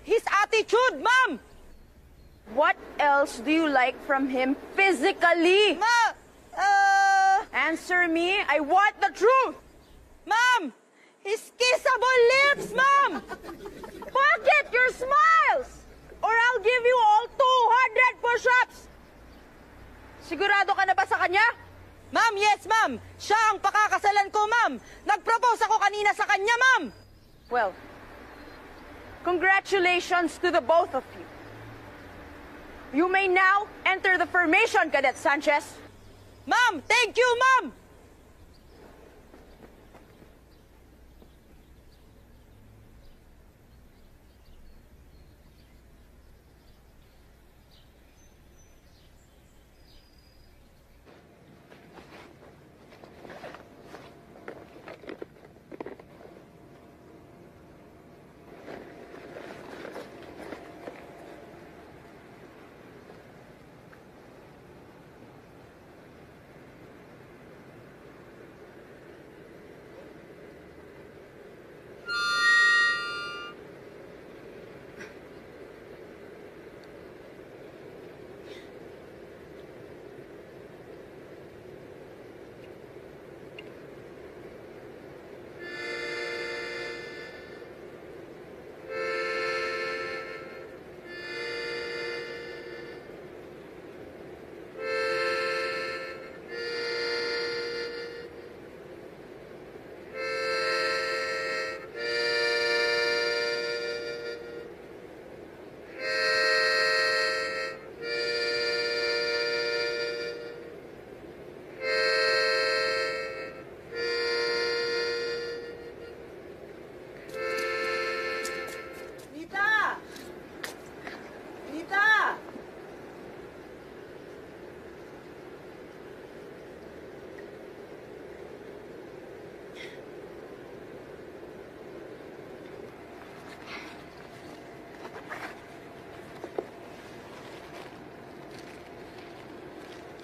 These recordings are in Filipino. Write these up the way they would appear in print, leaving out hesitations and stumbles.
His attitude, ma'am! What else do you like from him physically? Answer me. I want the truth. Ma'am! His kissable lips, ma'am! Pocket your smiles! Or I'll give you all 200 push-ups! Sigurado ka na ba sa kanya? Ma'am, yes, ma'am. Siya ang pakakasalan ko, ma'am. Nag-propose ako kanina sa kanya, ma'am. Well, congratulations to the both of you. You may now enter the formation, Cadet Sanchez. Ma'am, thank you, ma'am!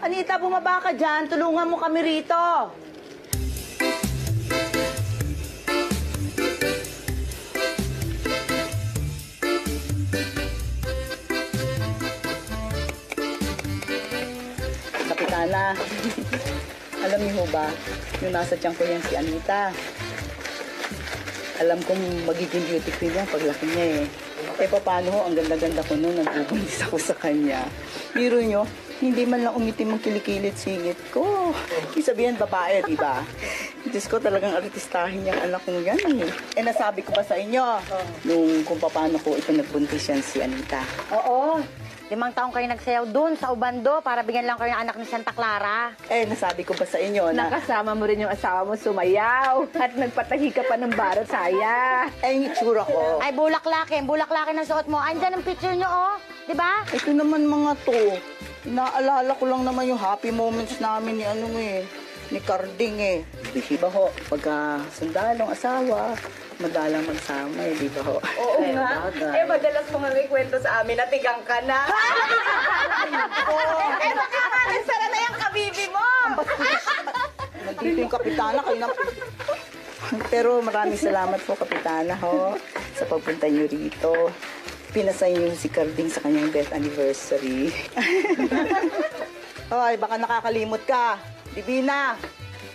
Anita, bumaba ka dyan. Tulungan mo kami rito. Kapitana, alam niyo ho ba, yung nasa tiyan ko yan si Anita. Alam kong magiging beauty queen yan paglaki niya eh. Eh, paano ho, ang ganda-ganda ko noon, nagbubuntis ako sa kanya. Biro nyo, hindi man lang umitim ang kilikilid singit ko. Ibig sabihin, babae, di ba? Diyos ko, talagang artistahin yung anak kong yan eh. Eh, nasabi ko ba sa inyo, nung kung paano ko ito nagbuntis yan si Anita? Oo. 5 taong kayo nagsayaw dun sa Ubando para bigyan lang kayo ng anak ni Santa Clara. Eh, nasabi ko ba sa inyo na... Nakasama mo rin yung asawa mo sumayaw at nagpatahi ka pa ng barot saya. Eh, yung itsura ko. Ay, bulaklakin ang suot mo. Andyan ang picture nyo, oh. Di ba? Ito naman mga to. Inaalala ko lang naman yung happy moments namin ni ano eh, ni Carding eh. Di ba ho, pagka sundalong asawa, madalang magsama eh, di ba ho? Oo nga. Eh, madalas mo nga may kwento sa amin na tigang ka na. Eh, baka nga na yung kabibi mo. Nandito yung kapitana kayo na... Pero maraming salamat po, kapitana ho, sa pagpunta niyo rito. Pinasay niyo si Carding sa kanyang death anniversary. Hoy, baka nakakalimot ka. Divina,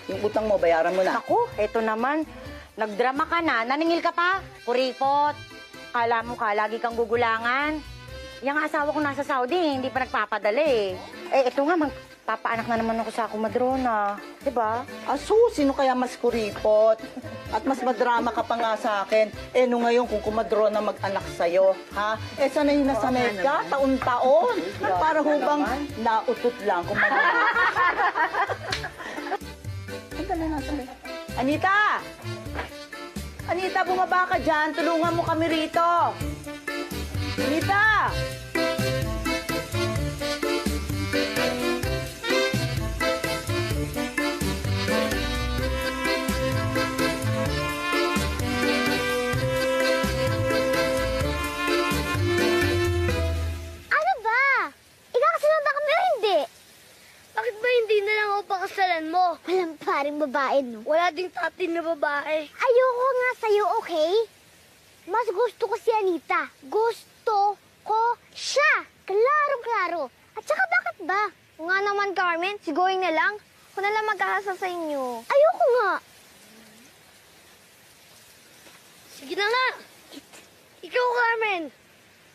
yung utang mo, bayaran mo na. Ako, eto naman. Nagdrama ka na, naningil ka pa. Kuripot. Kala mo ka, lagi kang gugulangan. Yung asawa ko nasa Saudi, hindi pa nagpapadala eh. Eh, eto nga, magpapaanak na naman ako sa kumadrona. Diba? Aso, sino kaya mas kuripot? At mas madrama ka pa nga sa akin. Eh, no ngayon, kung kumadro na mag-anak sa'yo, ha? Eh, sanay na sanay ka, taon-taon. Para hubang nautot lang kung madrama. Anita! Anita, bumaba ka dyan. Tulungan mo kami rito. Anita! pakasalan mo. Walang paring babae, no? Wala ding tatin na babae. Ayoko nga sa'yo, okay? Mas gusto ko si Anita. Gusto ko siya. Klaro-klaro. At saka bakit ba? Nga naman, Carmen. Sigawin na lang. Ako na lang magkakasa sa inyo. Ayoko nga. Sige na nga. Ikaw, Carmen.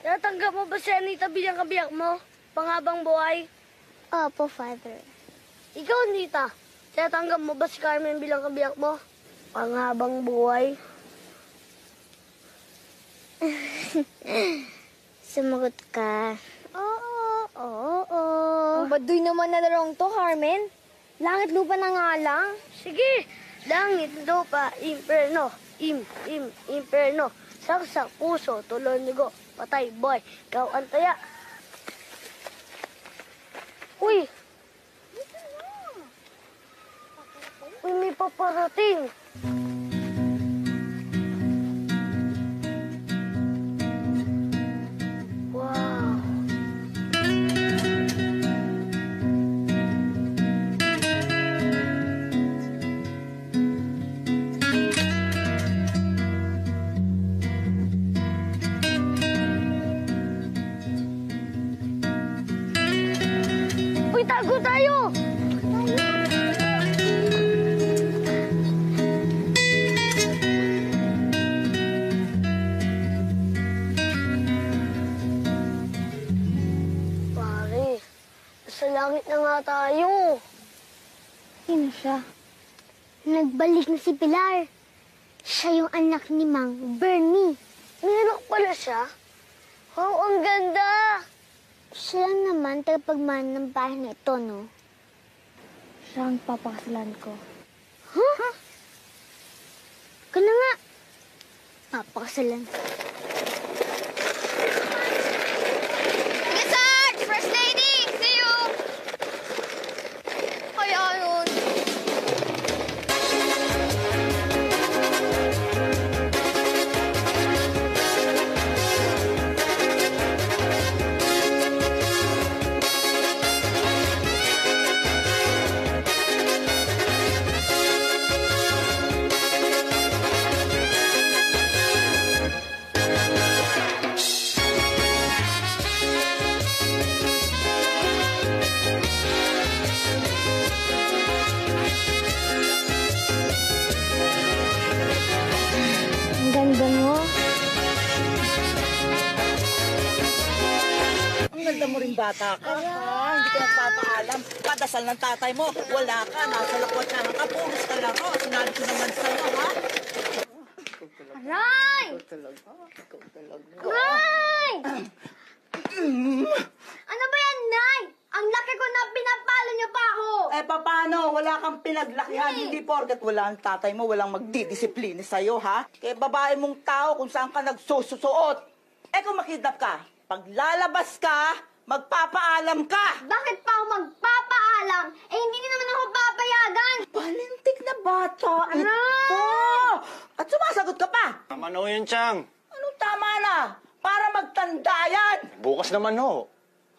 Natanggap mo ba si Anita bilang kabiyak mo? Panghabang buhay? Opo, Father. Ikaw, Anita. Natanggap mo ba si Carmen bilang kabiyak mo? Panghabang buhay? Sumagot ka. Oo. Ang baduy naman na larong to, Carmen. Langit lupa na nga lang. Sige. Langit, lupa, imperno. Imperno. Saksak, puso, tulon, ligo. Patay, boy. Ikaw, antaya. Uy! Uy, may paparating. Wow! Uy, tago tayo! Pare, sa langit na nga tayo. Sino siya? Nagbalik na si Pilar. Siya yung anak ni Mang Bernie. May anak pala siya? Oh, ang ganda! Siya lang naman tagapagmana ng bahay na ito, no? Siya ang papakasalan ko. Huh? Ka na nga. Papakasalan. Sige, Sarge! First lady! See you! Kaya yun. Ang ganda mo. Ang ganda mo rin bata ka, ha? Hindi ka nagpapaalam. Kadasal ng tatay mo, wala ka, nasa lakwat na ka, puros ka lang. Oh, sinabi ko naman sa'yo, ha? Aray! Ikaw talaga. Aray! Ano ba yan, Nay? Ang laki ko na pinapalo niyo pa ako! Eh, paano? Wala kang pinaglakihan. Hindi porket wala ang tatay mo, walang magdidisiplina sa'yo, ha? Kaya babae mong tao kung saan ka nagsususuot. Eh, kung makidnap ka, pag lalabas ka, magpapaalam ka! Bakit pa ako magpapaalam? Eh, hindi niyo naman ako papayagan! Palintik na bata ito! At sumasagot ka pa! Tama na ho yun, Chang. Anong tama na? Para magtanda yan! Bukas naman ho.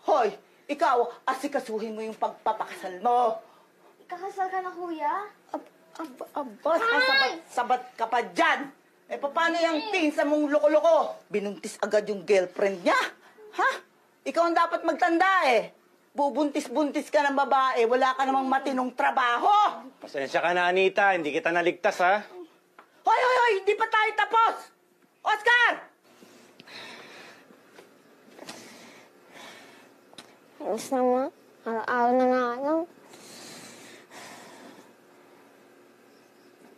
Hoy, ikaw, asikasuhin mo yung pagpapakasal mo. Ikakasal ka na, kuya? Sabat ka pa dyan. Eh, paano yung pinsa mong loko-loko? Binuntis agad yung girlfriend niya. Ha? Ikaw ang dapat magtanda eh. Bubuntis-buntis ka ng babae, wala ka namang matinong trabaho. Pasensya ka na, Anita. Hindi kita naligtas, ha? Hoy, hindi pa tayo tapos. Oscar! Ayos na mo. Araw-araw na nga lang.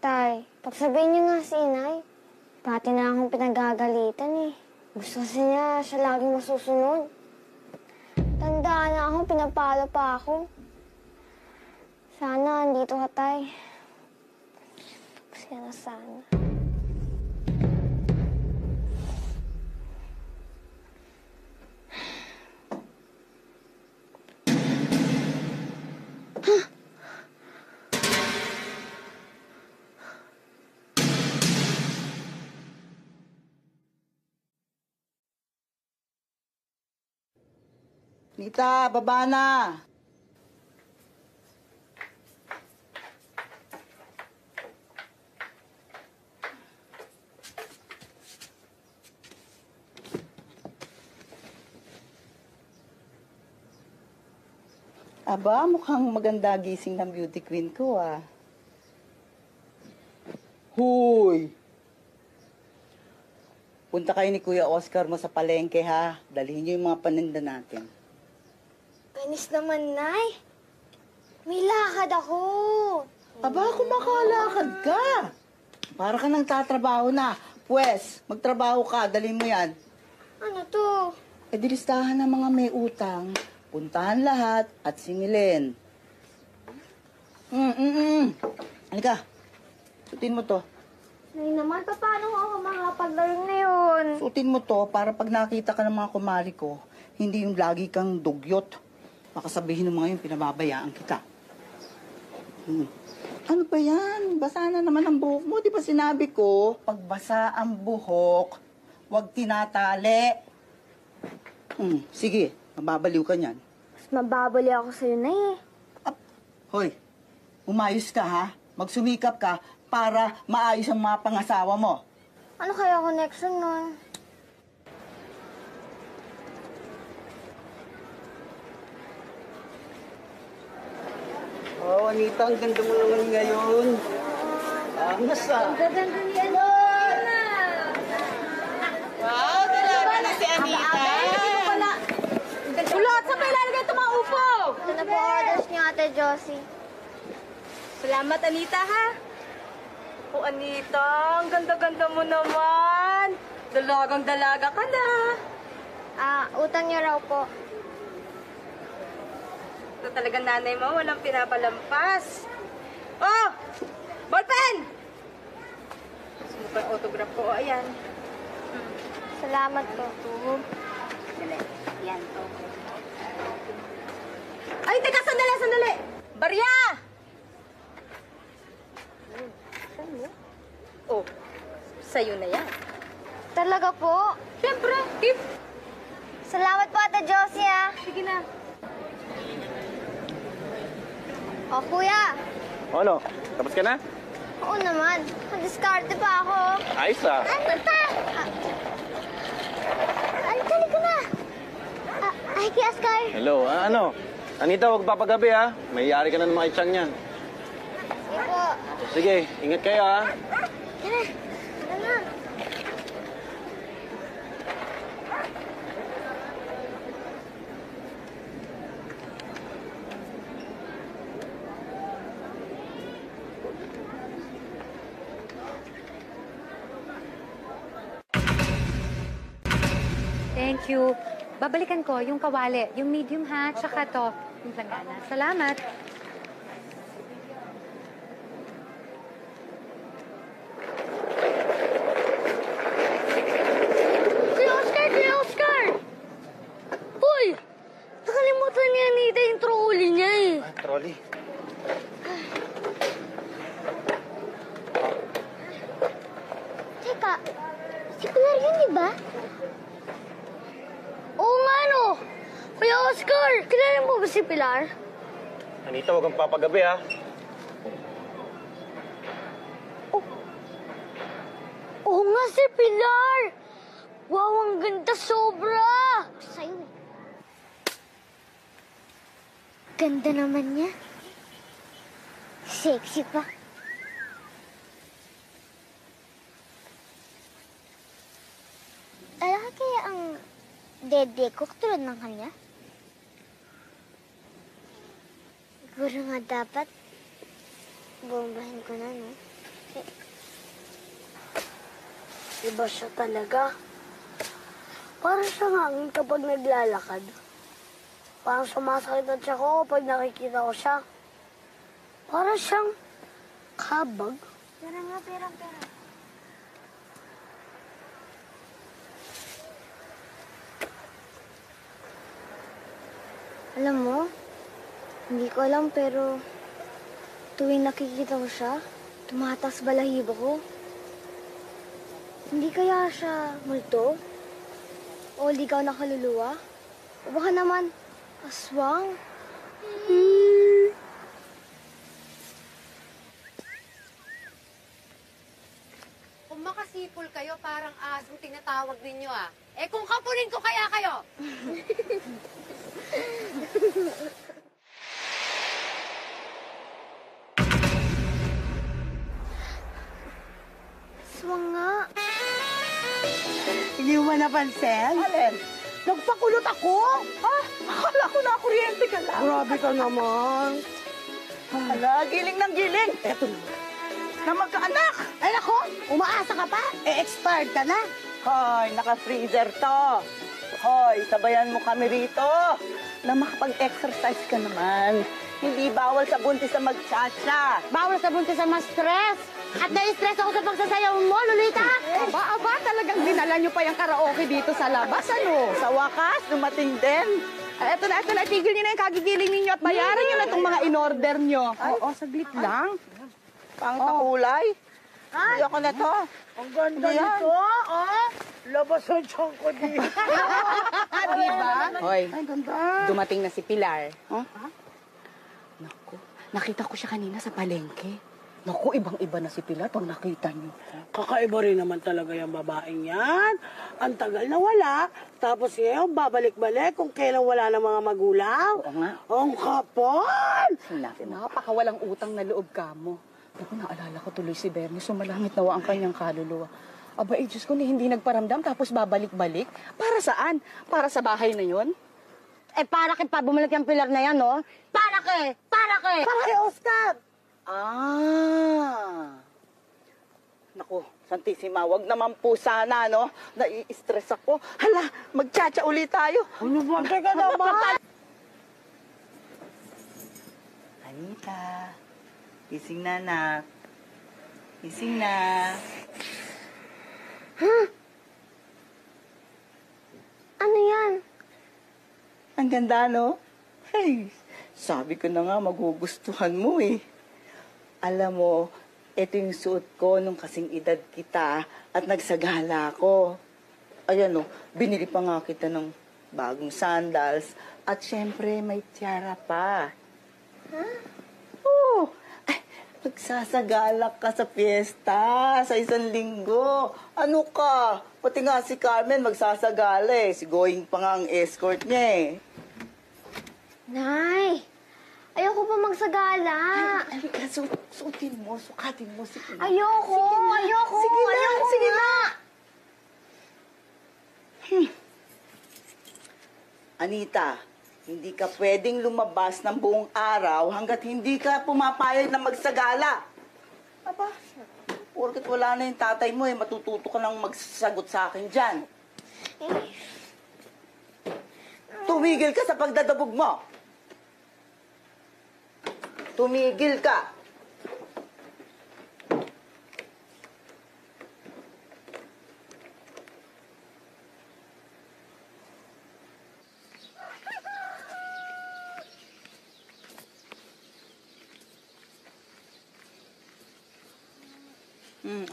Tay, pagsabihin niyo nga si inay. Pati na akong pinagagalitan eh. Gusto kasi niya siya laging masusunod. Tandaan na ako, pinapalo pa ako. Sana andito ka, tay. Kasi na sana. Nita, baba na. Aba, mukhang maganda gising ng beauty queen ko, ah. Huy! Punta kayo ni Kuya Oscar mo sa palengke, ha? Dalhin niyo yung mga paninda natin. Panis naman, Nay. May lakad ako. Aba, kung makalakad ka. Para ka nang tatrabaho na. Pwes, magtrabaho ka, dalhin mo yan. Ano to? E di listahan ng mga may utang. Puntahan lahat at singilin. Halika. Sutin mo to. Nay naman, paano ako makapaglaring ngayon? Sutin mo to para pag nakita ka ng mga kumari ko, hindi yung lagi kang dugyot. Baka sabihin ng mga yun, pinababayaan kita. Ano ba yan? Basa na naman ang buhok mo. Di ba sinabi ko, pag basa ang buhok, huwag tinatali. Sige, mababaliw ka niyan. Mas mababali ako sa'yo, Nay eh. Hoy, umayos ka ha? Magsumikap ka para maayos ang mga pangasawa mo. Ano kaya connection nun? Oh, Anita, ang ganda mo naman ngayon. Angas ah. Gaganda ni Anita. Wow, talaga na si Anita. Kulot, saan ba ilalagay itong mga upo? Ito na po orders niyo, Ate Josie. Salamat, Anita, ha? O, Anita, ang ganda-ganda mo naman. Dalagang-dalaga ka na. Utang niyo raw po. Ito talagang nanay mo, walang pinapalampas. Oh! Ballpen! Gusto mo pa yung autograph ko? O, ayan. Salamat po. Dali. Yan to. Ay, teka, sandali! Barya! Oh, sa'yo na yan. Talaga po? Siyempre, tip. Salamat po, Ate Josie, ah. Sige na. O, Kuya. Ano? Tapos ka na? Oo naman. Mag-discarte pa ako. Ayos ah. Ano pa? Ay, dali ko na. Ay, kay Oscar. Hello, ano? Anita, huwag papagabi ha. May yari ka na ng mga itsang niyan. Sige po. Sige, ingat kayo ha. Tara. Tara na. Thank you. Babalikan ko yung kawali, yung medium ha, tsaka to, yung planggana. Salamat. Kuya Oscar! Kuya Oscar! Uy! Nakalimutan ni Anita yung trolley niya eh. Trolley. Teka, si Pilar yun, di ba? Oo nga, no. Kuya Oscar, kilala mo ba si Pilar? Anita, huwag kang papagabi ha. Oo nga, si Pilar! Wow, ang ganda sobra! Sa'yo eh. Ganda naman niya. Sexy pa. Lalaki kaya ang dede ko katulad ng kanya? Siguro nga dapat bombahin ko na, no? Iba siya talaga. Parang siyang hangin kapag naglalakad. Parang sumasakit ang tiyan ko pag nakikita ko siya. Parang siyang kabag. Pera nga, pera. Alam mo, hindi ko alam pero tuwing nakikita ko siya, tumataas balahibo ko. Hindi kaya siya multo? O ligaw na kaluluwa? O baka naman, aswang? Kung makasipol kayo, parang asong tinatawag ninyo ah. Eh kung kapunin ko kaya kayo? napansin? Alin? Nagpakulot ako. Ha? Akala ko na kuryente ka lang. Grabe ka naman. Hala, giling ng giling. Eto na. Na magkaanak. Ay, nako, umaasa ka pa? Expired ka na. Hoy, naka-freezer to. Hoy, sabayan mo kami rito. Na makapag-exercise ka naman. Hindi bawal sa buntis na mag-cha-cha. Bawal sa buntis sa ma-stress. At na-stress ako sa pagsasayaw mo, Lolita. Aba, talagang dinala niyo pa yung karaoke dito sa labas, ano? Sa wakas, dumating din. Eto na, tigil niyo na yung kagigiling ninyo at bayaran niyo na itong mga in-order niyo. Oo, saglit lang. Pangkakulay. Ay, ako na to. Ang ganda nito, oh. Labas ang tiyan ko dito. Diba? Hoy, Ay, ganda. dumating na si Pilar. Naku, nakita ko siya kanina sa palengke. Naku, ibang-iba na si Pilar pag nakita niyo. Kakaiba rin naman talaga yung babaeng yan. Ang tagal na wala. Tapos ngayon, babalik-balik kung kailan wala ng mga magulang. Oo nga. Ang kapal! Sinabi, napakawalang utang na loob ka mo. Naku, naalala ko tuloy si Bernie. Sumalangit nawa ang kanyang kaluluwa. Aba, Diyos ko, hindi nagparamdam tapos babalik-balik. Para saan? Para sa bahay na yon? Eh, para kay pa bumalik yung pilar na yan, no? Para kay! Para kay Oscar! Naku, Santissima, wag naman po sana, no? Nai-stress ako. Hala, mag-cha-cha ulit tayo. Ano ba? Teka naman! Anita, gising na, anak. Gising na. Ano yan? Ang ganda, no? Hey, sabi ko na nga, magugustuhan mo eh. Alam mo, ito yung suot ko nung kasing edad kita at nagsagala ako. Ayan, no, binili pa nga kita ng bagong sandals at syempre may tiara pa. Oo. Ay, magsasagala ka sa piyesta sa 1 linggo. Ano ka? Pati nga si Carmen magsasagala eh. Si Going pa nga ang escort niya eh. Nay, ayoko pa magsagala. Halika, suotin mo, sukatin mo. Sige na. Ayoko, ayoko, Sige na, ayoko sige nga. na. Anita, hindi ka pwedeng lumabas ng buong araw hanggat hindi ka pumapayag na magsagala. Aba, porket wala na yung tatay mo eh, matututo ka nang magsasagot sa akin dyan. Tumigil ka sa pagdadabog mo. Tumigil ka.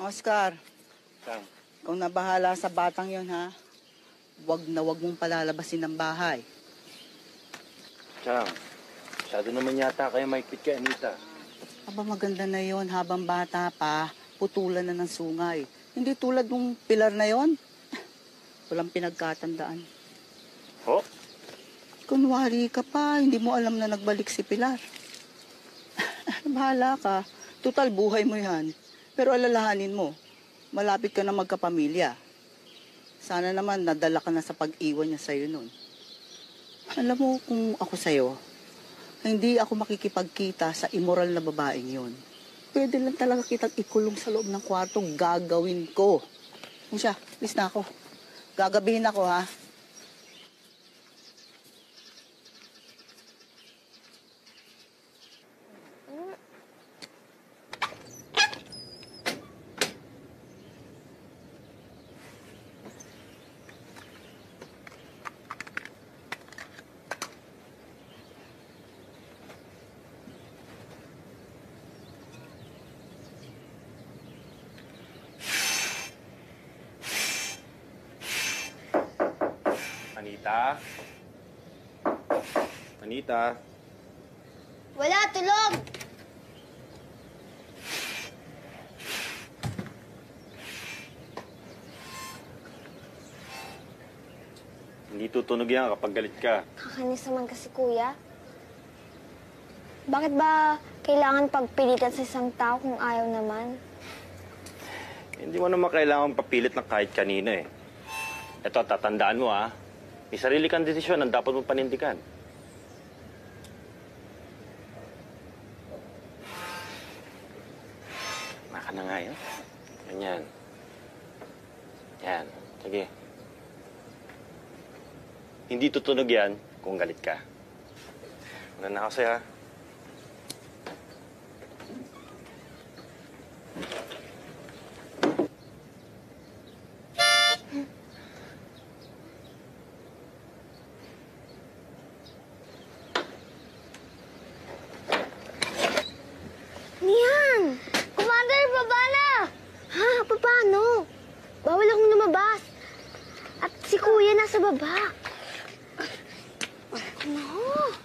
Oscar, Chang, ikaw na bahala sa batang yon ha. Wag mong palalabasin ng bahay. Chang, masyado naman yata kayo maikpit kay Anita. Aba, maganda na yon habang bata pa, putulan na ng sungay. Hindi tulad nung pilar na yon. Walang pinagkatandaan. Ho? Kunwari ka pa, hindi mo alam na nagbalik si Pilar. Bahala ka. Tutal, buhay mo yan. Pero alalahanin mo, malapit ka na magkapamilya. Sana naman nadala ka na sa pag-iwan niya sa'yo nun. Alam mo, kung ako sa'yo, hindi ako makikipagkita sa immoral na babaeng yon. Pwede lang talaga kitang ikulong sa loob ng kwarto, gagawin ko. Kung siya, please na ako. Gagabihin ako, ha? Anita? Anita? Wala, tulog! Hindi tutunog yan kapag galit ka. Kakanis naman kasi, kuya. Bakit ba kailangan pagpilitan sa isang tao kung ayaw naman? Hindi mo naman kailangan papilit ng kahit kanina eh. Ito, tatandaan mo ha. May sarili kang desisyon ang dapat mong panindigan. Maka na nga yun. Ganyan. Yan. Sige. Hindi tutunog yan kung galit ka. Una na ako sa'yo ha. Niyan! Commander, baba na! Ha? Paano? Bawal akong lumabas. At si Kuya nasa baba. Ano?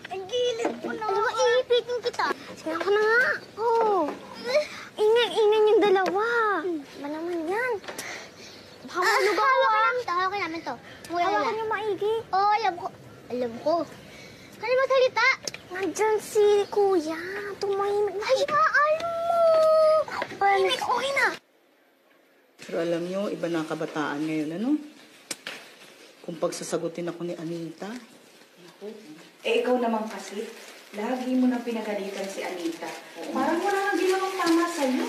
Ang gilid mo na. Ano ba, iipitin kita? Sige ako na nga. Oo. Ingay-ingay yung dalawa. Ba naman yan? Baka malugaw Hawakan namin to. Hawakan niyo maigi. Oo, alam ko. Alam ko. Kaya magsalita. Nandyan si Kuya. Tumahimik na. Hayaan mo. Tumahimik, okay na. Pero alam nyo, iba na ang kabataan ngayon, ano? Kung pagsasagutin ako ni Anita. Eh, ikaw naman kasi, lagi mo nang pinagalitan si Anita. Parang wala nang ginawang tama sa'yo.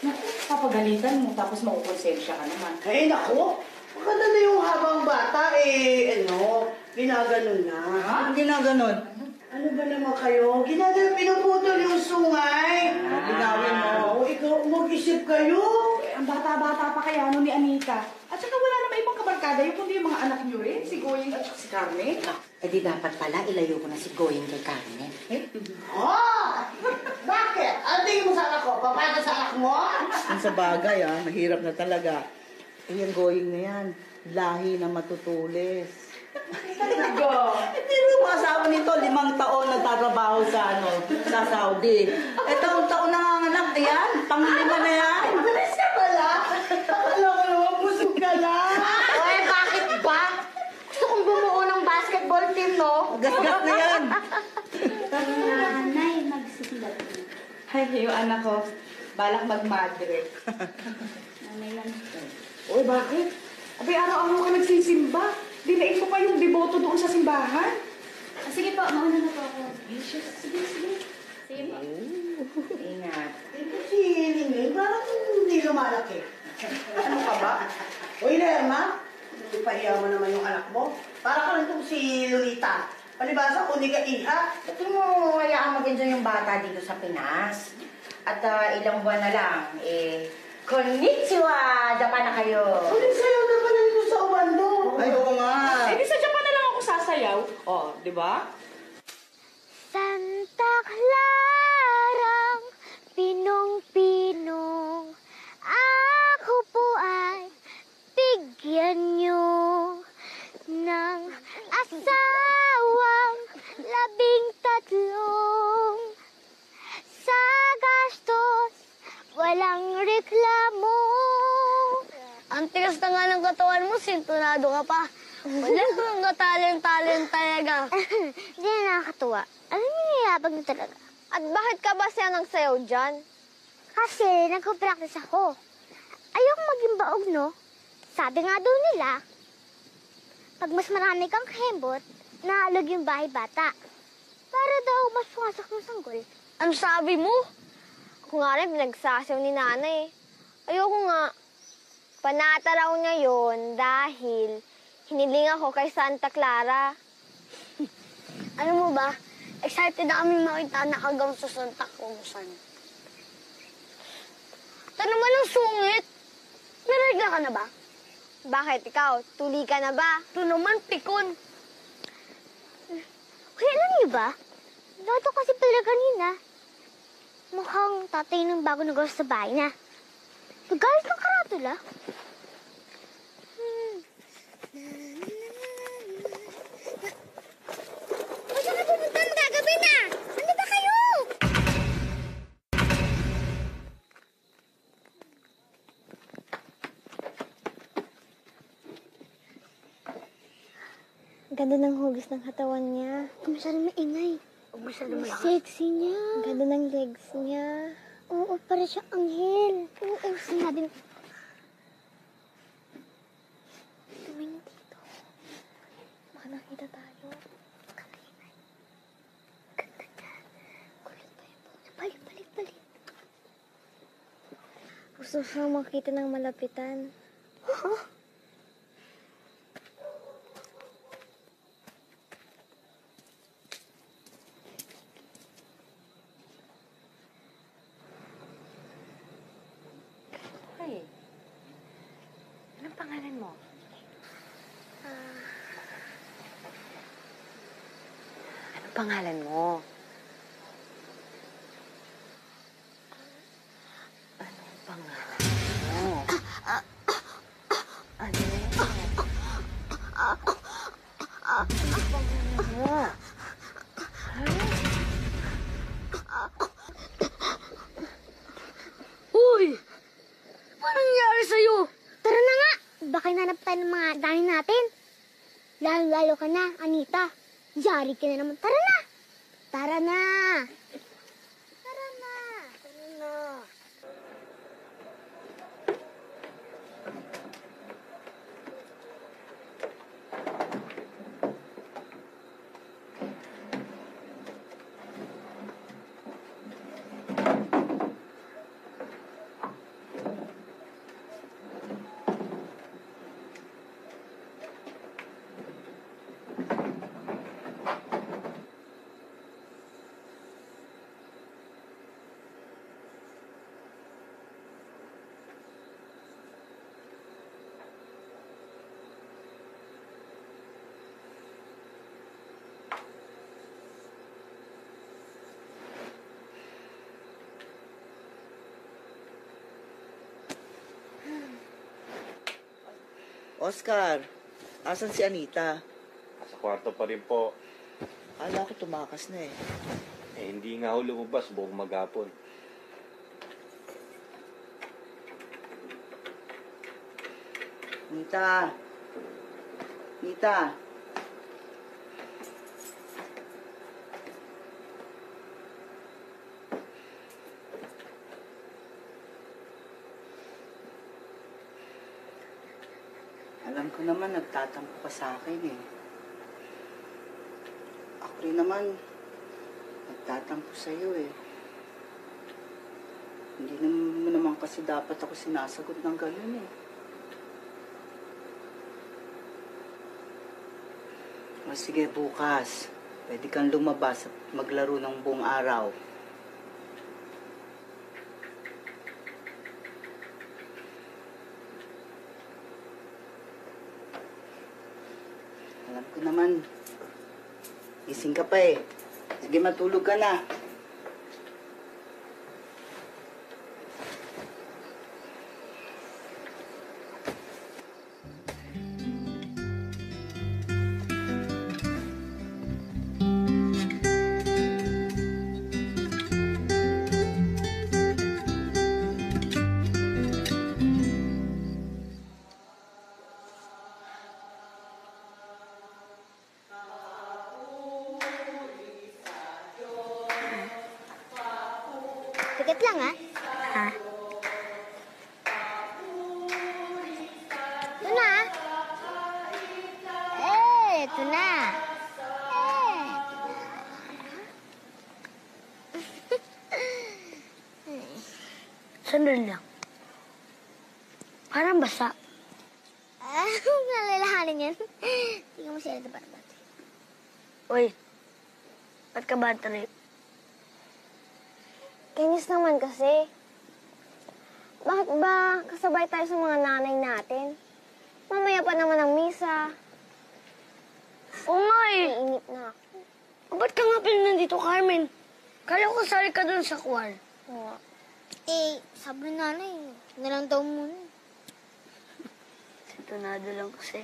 Naku, papagalitan mo, tapos makukonsensya ka naman. Ay, naku. Maganda na yung habang bata, ginaganon na. Ha? Ginaganon? Ano ba naman kayo? Pinuputol yung sungay. Ginawin mo. O, ikaw, mag-isip kayo. Ang bata-bata pa kaya ano ni Anita. At saka wala naman ibang kabarkada yung kundi yung mga anak niyo rin, si Goying at si Carmen. Eh di dapat pala ilayo ko na si Goying kay Carmen. Bakit? Ano tingin mo sa anak ko? Papayag sa anak mo? Kung sa bagay, mahirap na talaga. Eh, yung going na yan, lahi na matutulis. Pero yung asawa nito, 5 taon nagtatrabaho sa Saudi. Eh, taon-taon na nga anak, ayan, pang-5 na yan. Bilis ka pala. Akala ko naman, busog ka lang. Oy, bakit ba? Gusto kong bumuo ng basketball team, no? Gas-gas na yan. Nanay, magsisimba. Ay, yung anak ko, balak magmadre. Nanay lang. Uy, bakit? Abay, araw-araw ka nagsisimba. Dinaig mo pa yung deboto doon sa simbahan. Sige po, mauna na po ako. Sige. Sige po. Ingat. Si Lingling, parang hindi lumalaki. Ano ka ba? Uy, Lerma, pahiya mo naman yung anak mo. Para ka rin itong si Lolita. Palibasa, uni ka iha. Ito mo, hayaan mag-enjoy yung bata dito sa Pinas. At ilang buwan na lang, konnichiwa! Japan na kayo! Ulit sayaw na pala dito sa Ubando. Ay, oo nga. Eh, di sa Japan na lang ako sasayaw. Oh, di ba? Santa Clarang pinong-pinong, ako po ay bigyan niyo ng asawang 13. Sa gastos, walang reklamo. Ang tigas na nga ng katawan mo, sintonado ka pa. Wala kang katalent-talent talaga. Hindi na nakakatuwa. Alam niyo, niyabag na talaga. At bakit ka ba siya ng sayaw dyan? Kasi nagko-practice ako. Ayoko maging baog, no? Sabi nga doon nila, pag mas marami kang kahembot, naalog yung bahay bata. Para daw mas pumasok ng sanggol. Ano sabi mo? Ako nga rin, pinagsasayaw ni nanay. Ayoko nga. Panata raw niya yun dahil hiniling ako kay Santa Clara. Ano mo ba? Excited na kami makita na kagaw sa Santa Cruzan. Ito naman ang sungit. Narigla ka na ba? Bakit ikaw? Tuli ka na ba? Ito naman, pikon. Kaya alam niyo ba? Nato kasi pala kanina. Mukhang tatay ng bago na gawa sa bahay na. Nagalit ng karatula. Huwag ka na pumunta, gagabi na! Ano ba kayo? Ganda ng hugis ng katawan niya. Huwag masyadong maingay. Huwag masyadong malakas. Sexy niya. Ganda ng legs niya. Oo, para siya anghel. Oo, sinabi mo. Tuminti. gusto siyang makita ng malapitan. Huh? Hoy, anong pangalan mo? Anong pangalan mo? Anong pangalan mo? Ano? Anong pangalan mo? Uy! Anong nangyari sa'yo? Tara na nga! Baka nanap tayo ng mga dahil natin. Lalo-lalo ka na, Anita. Yari ka na naman. Tara na! Tara na! Tara na! Tara na! Oscar, asan si Anita? Sa kwarto pa rin po. Akala ko tumakas na eh. Hindi nga ho lumabas buong maghapon. Anita! Anita! Alam ko naman nagtatampo ka sa akin eh. Ako rin naman nagtatampo sa'yo eh. Hindi mo naman kasi dapat ako sinasagot ng ganun eh. O sige, bukas. Pwede kang lumabas at maglaro ng buong araw. Alam ko naman, gising ka pa eh. Sige, matulog ka na. Ticket lang, ha? Ha? Ito na. Ito na. Sandali lang. Parang basa. Nalalahanin yan. Tingnan mo siya ito para dati. Uy, ba't ka ba trip? Kinis naman kasi. Bakit ba kasabay tayo sa mga nanay natin? Mamaya pa naman ang misa. Oo nga eh. Iinip na ako. Ba't ka nga pala nandito, Carmen? Kala ko kasali ka dun sa kwal. Oo. Eh, sabi ng nanay, na lang daw muna. Sintonado lang kasi.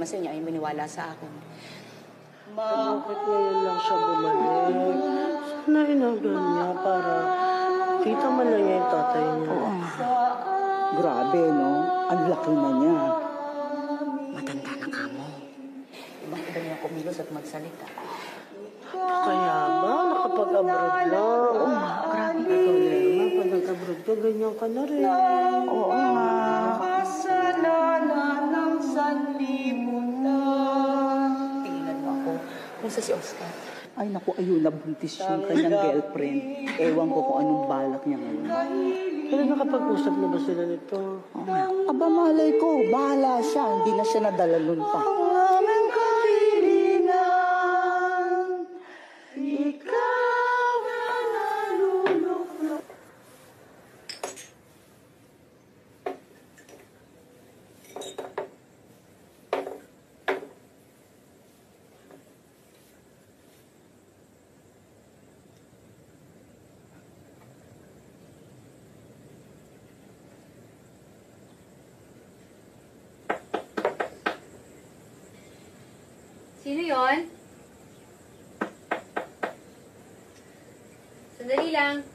naman sa inyo ay maniwala sa akin. Bakit ngayon lang siya bumalik? Sana inagal niya para kita man lang niya yung tatay niya. Grabe, no? Ang laki na niya. Matanda na ka mo. Ibang-iba niya kumilos at magsalita. Kaya ba? Nakapag-abroad lang. Grabe. Ikaw, Lerma, pag nag-abroad ka, ganyan ka na rin. Oo nga. Kasalanan ng sanlibutan. Tingnan mo ako. Kumusta si Oscar? Ay, naku, ayun, nabuntis yung kanyang girlfriend. Ewan ko kung anong balak niya ngayon. Pero nakapag-usap na ba sila nito? Aba, malay ko, bahala siya. Hindi na siya nadala nun pa. Sino yon? Sandali lang.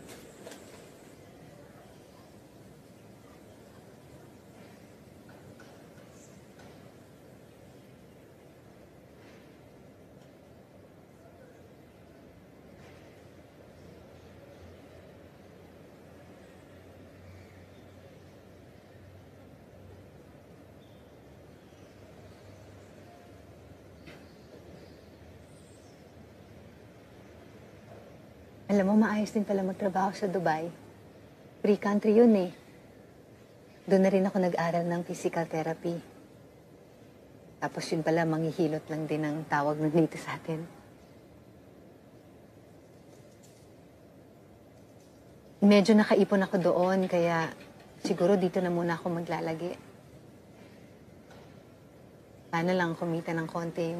Alam mo, maayos din pala magtrabaho sa Dubai. Free country yun eh. Doon na rin ako nag-aral ng physical therapy. Tapos yun pala, manghihilot lang din ang tawag nun dito sa atin. Medyo nakaipon ako doon, kaya siguro dito na muna ako maglalagi. Sana lang kumita ng konti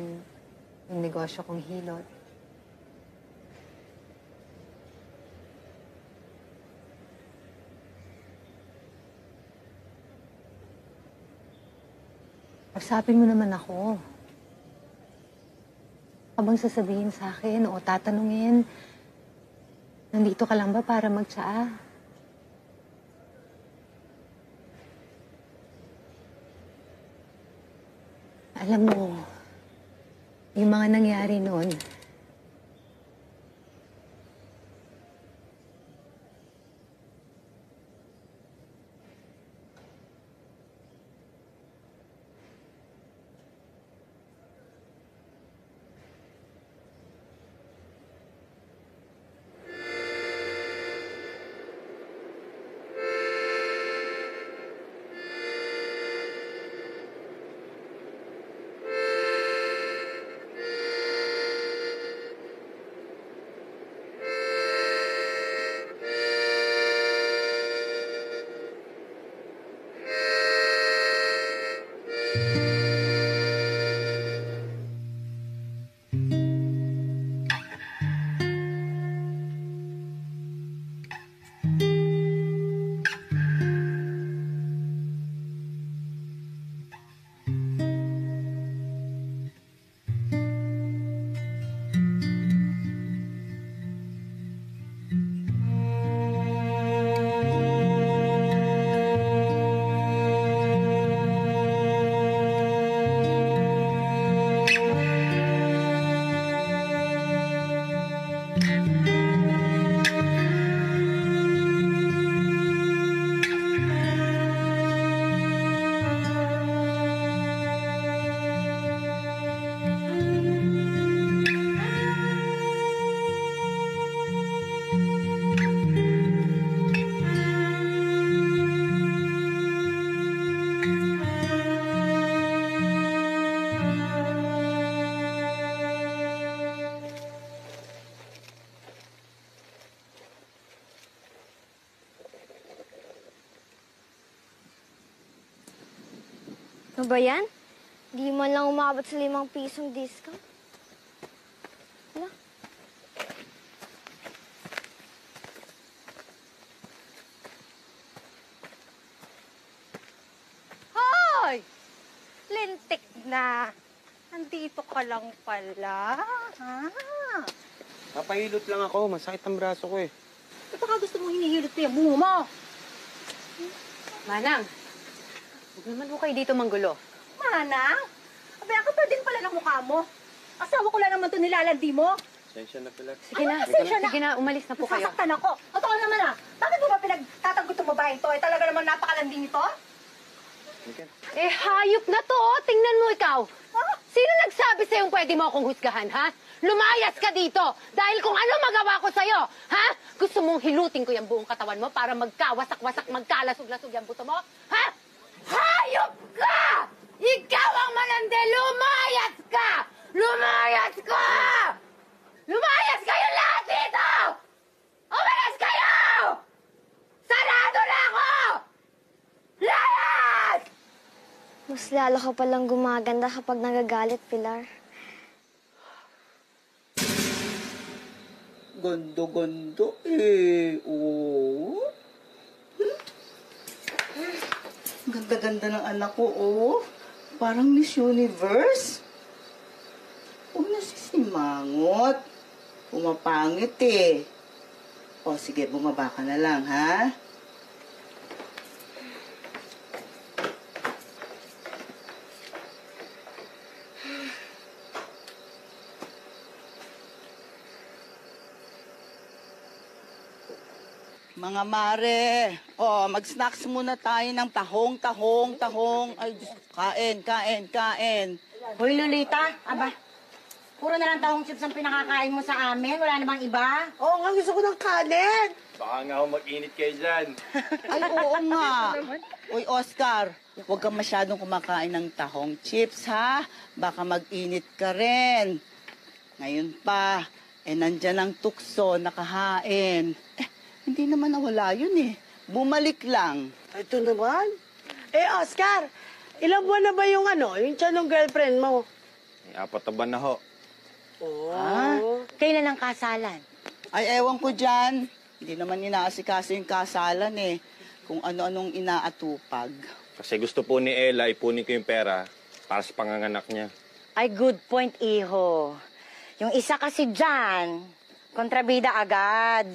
yung negosyo kong hilot. Usapin mo naman ako. Habang sasabihin sa akin o tatanungin, nandito ka lang ba para magtsaa? Alam mo, yung mga nangyari noon, Ano ba yan? Di man lang umabot sa 5 pisong discount. Wala. Hoy! Lintik na. Nandito ka lang pala. Ha? Papahilot lang ako. Masakit ang braso ko eh. Ito ka gusto mong hinihilot ko yung bungo mo. Manang, huwag naman ho kayo dito manggulo. Manang? Abay, ako pa din pala ng mukha mo. Asawa ko lang naman ito nilalandi mo. Pasensya na pala. Sige na, sige na, umalis na po kayo. Nasasaktan ako. Totoo naman ah. Bakit mo ba pinagtatagot itong babae ito? Eh, talaga naman napakalandi nito. Eh, hayop na to, oh. Tingnan mo ikaw. Sino nagsabi sa'yo pwede mo akong husgahan, ha? Lumayas ka dito! Dahil kung ano magawa ko sa'yo, ha? Gusto mong hilutin ko yung buong katawan mo para magkawasak-wasak, magkalasog-lasog yung buto mo? Ha? Hayop ka! Ikaw ang malandi! Lumayas ka! Lumayas ka! Lumayas kayo lahat dito! Umalis kayo! Sarado na ako! Layas! Mas lalo ka palang gumaganda kapag nagagalit, Pilar. Gondo-gondo eh. Oo. Ganda-ganda ng anak ko, oh. Parang Miss Universe. Huwag na sisimangot. Pumapangit eh. O sige, bumaba ka na lang, ha? Mga mare, mag-snacks muna tayo ng tahong. Ay, Diyos, kain. Hoy, Lolita, aba, puro na lang tahong chips ang pinakakain mo sa amin. Wala namang iba. Oo nga, gusto ko ng kanin. Baka nga ako mag-init kayo dyan. Ay, oo nga. Uy, Oscar, huwag kang masyadong kumakain ng tahong chips, ha? Baka mag-init ka rin. Ngayon pa, nandyan ang tukso, nakahain. Hindi naman nawala yun eh. Bumalik lang. Ito naman. Oscar, ilang buwan na ba yung tiyan ng girlfriend mo? 4 na buwan na ho. Oh. Kailan ang kasalan? Ay, ewan ko dyan. Hindi naman inaasikaso yung kasalan eh. Kung ano-anong inaatupag. Kasi gusto po ni Ella, ipunin ko yung pera para sa panganganak niya. Ay, good point, iho. Yung isa kasi dyan, kontrabida agad.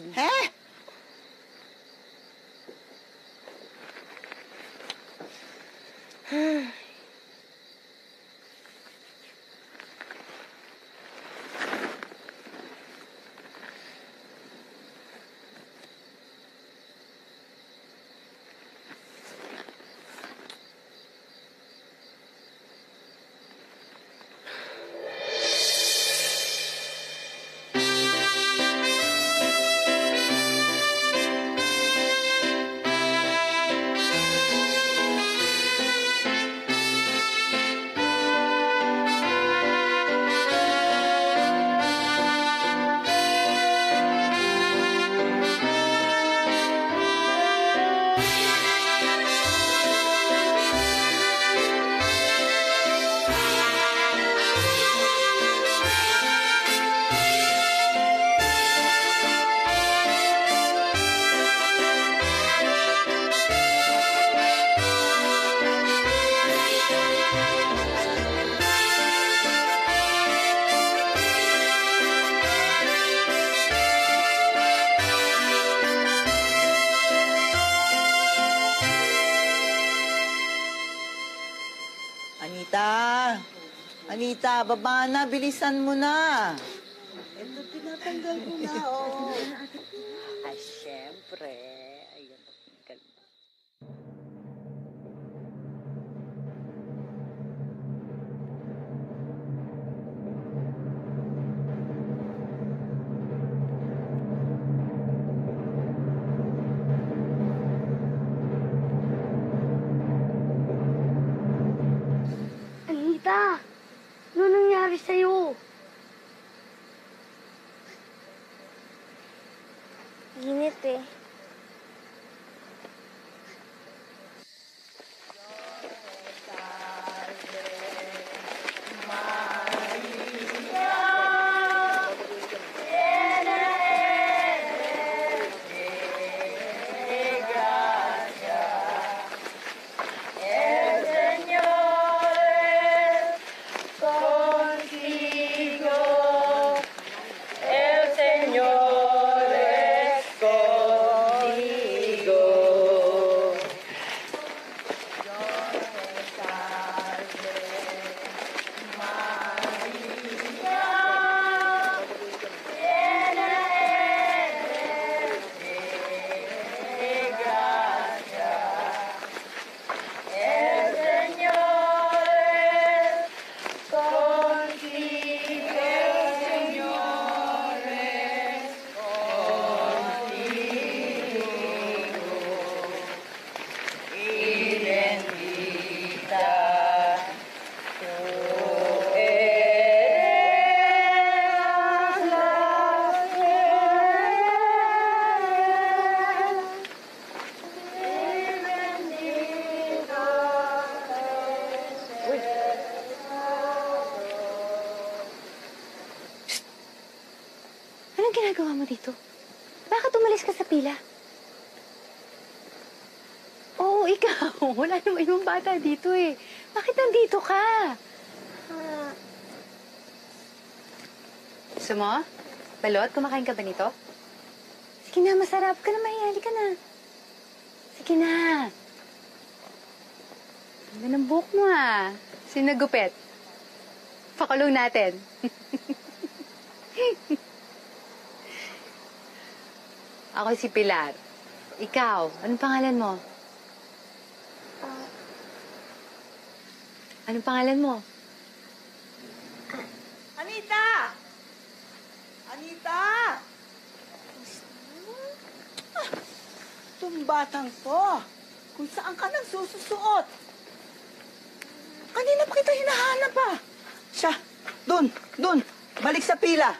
Anita, baba na. Bilisan mo na. Ito, tinatanggal ko na, oh. Ay, syempre. Ayun, ganda. Anita, ano nangyari sa'yo? Init eh. Anong ginagawa mo dito? Bakit umalis ka sa pila? Oo, ikaw. Wala namang ibang bata dito eh. Bakit nandito ka? Gusto mo? Balot, kumakain ka ba nito? Sige na, masarap ka na, mahihali ka na. Sige na. Ganda ng buhok mo ah. Sino nagupit? Pakulong natin. Ako si Pilar. Ikaw, anong pangalan mo? Anong pangalan mo? Anita! Anita! Itong batang to, kung saan ka nang sususuot. Kanina pa kita hinahanap pa. Siya, dun, balik sa pila.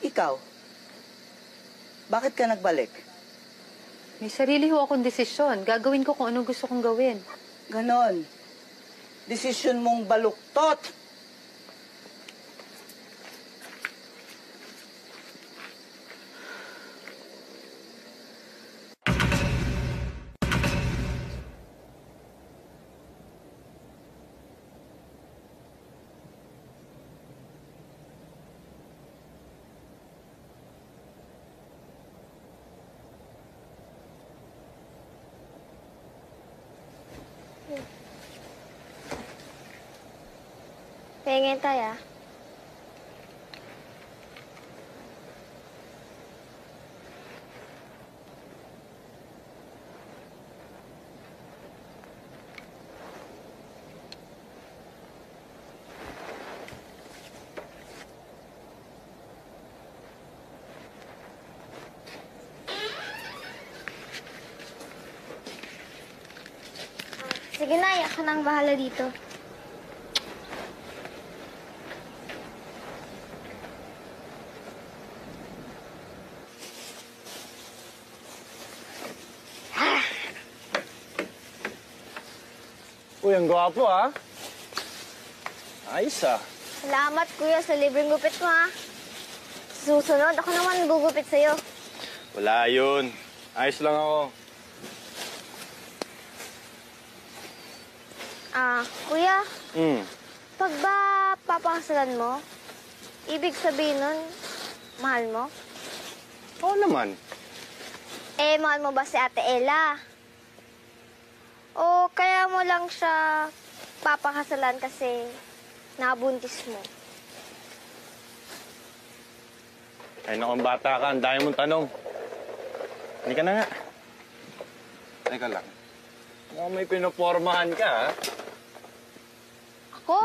Ikaw, bakit ka nagbalik? May sarili ho akong desisyon. Gagawin ko kung anong gusto kong gawin. Ganon. Desisyon mong baluktot. Pahingin tayo, ah. Sige na, ako nang bahala dito. Uy, ang gwapo ah. Ayos ah. Salamat, kuya, sa libreng gupit mo, ha. Susunod, ako naman gugupit sa'yo. Wala yun. Ayos lang ako. Kuya, Hmm. pag ba papakasalan mo, ibig sabihin nun, mahal mo? Oo naman. Mahal mo ba si Ate Ella? O kaya mo lang siya papakasalan kasi nabuntis mo? Ay, naku, bata ka. Ang dami mong tanong. Hindi ka na nga. Teka lang. Mukhang may pinopormahan ka, ha? Ako?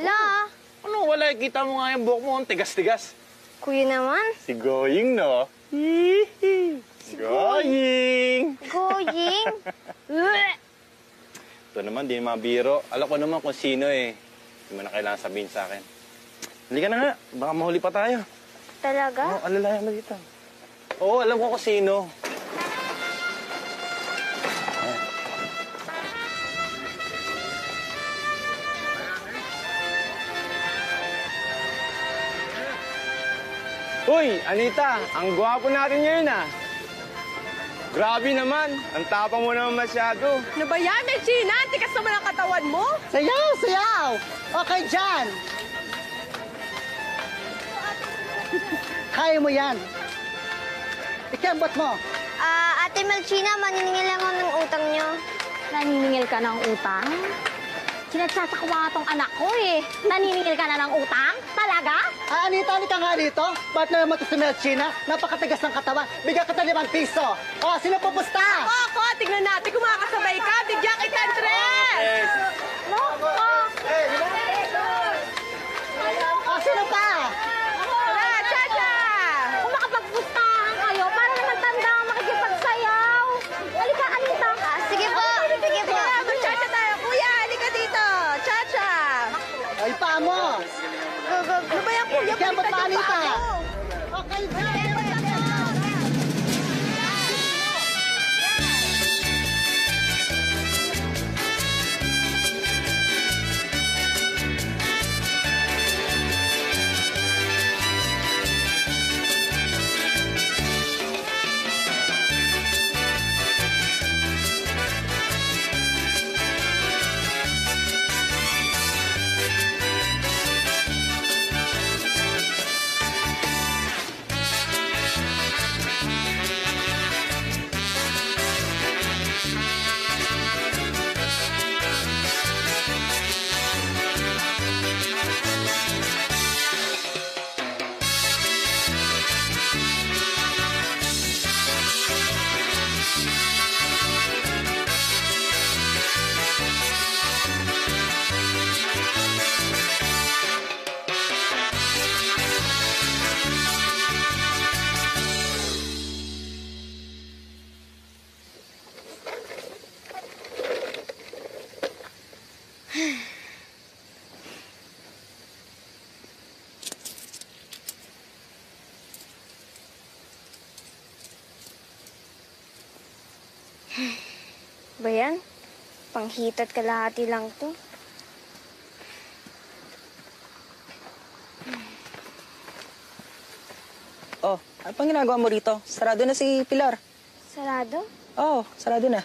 Wala, ah. Ano, wala. Kita mo nga yung buhok mo. Ang tigas-tigas. Kuya naman. Si Goying, no? Hihi. Goying! Going. Uwe. Ito naman, di mabiro. Alam ko naman kung sino eh. Hindi mo na kailangan sabihin sa akin. Halika na nga. Baka mahuli pa tayo. Talaga? Oo, alalayan mo dito. Oo, alam ko kung sino. Uy, Anita, ang gwapo natin ngayon ah. Grabe naman, ang tapang mo naman masyado. Ano ba yan, Melchina? Tikas naman ang katawan mo. Sayaw, sayaw! Okay, dyan! Kaya mo yan. Ikembot mo. Ate Melchina, maniningil lang ako ng utang niyo. Naniningil ka ng utang? Sinagsasakwa tong anak ko eh. Naniningil ka na ng utang? Talaga? Anita, ka nga dito. Ba't naman ito si Melchina? Napakatigas ng katawan. Bigyan kita 5 piso. Sino pupusta? Ako, tignan natin kung makakasabay ka. Bigyan kita, Andres! Sino pa? Tara, Chacha! Kung makapagpustahan kayo, para naman tanda ang makikipagsayaw. Halika, Anita. Sige po, sige po. Chacha tayo. Kuya, halika dito. Chacha! Ay, pa mo. Ano ba yan, kuya? Ikembot pa, Palitan yung Anita. paa mo. Okay, dyan. Ba yan? Panghitat kalahati lang to. Oh, ano pang ginagawa mo rito? Sarado na si Pilar. Sarado? Oh, sarado na.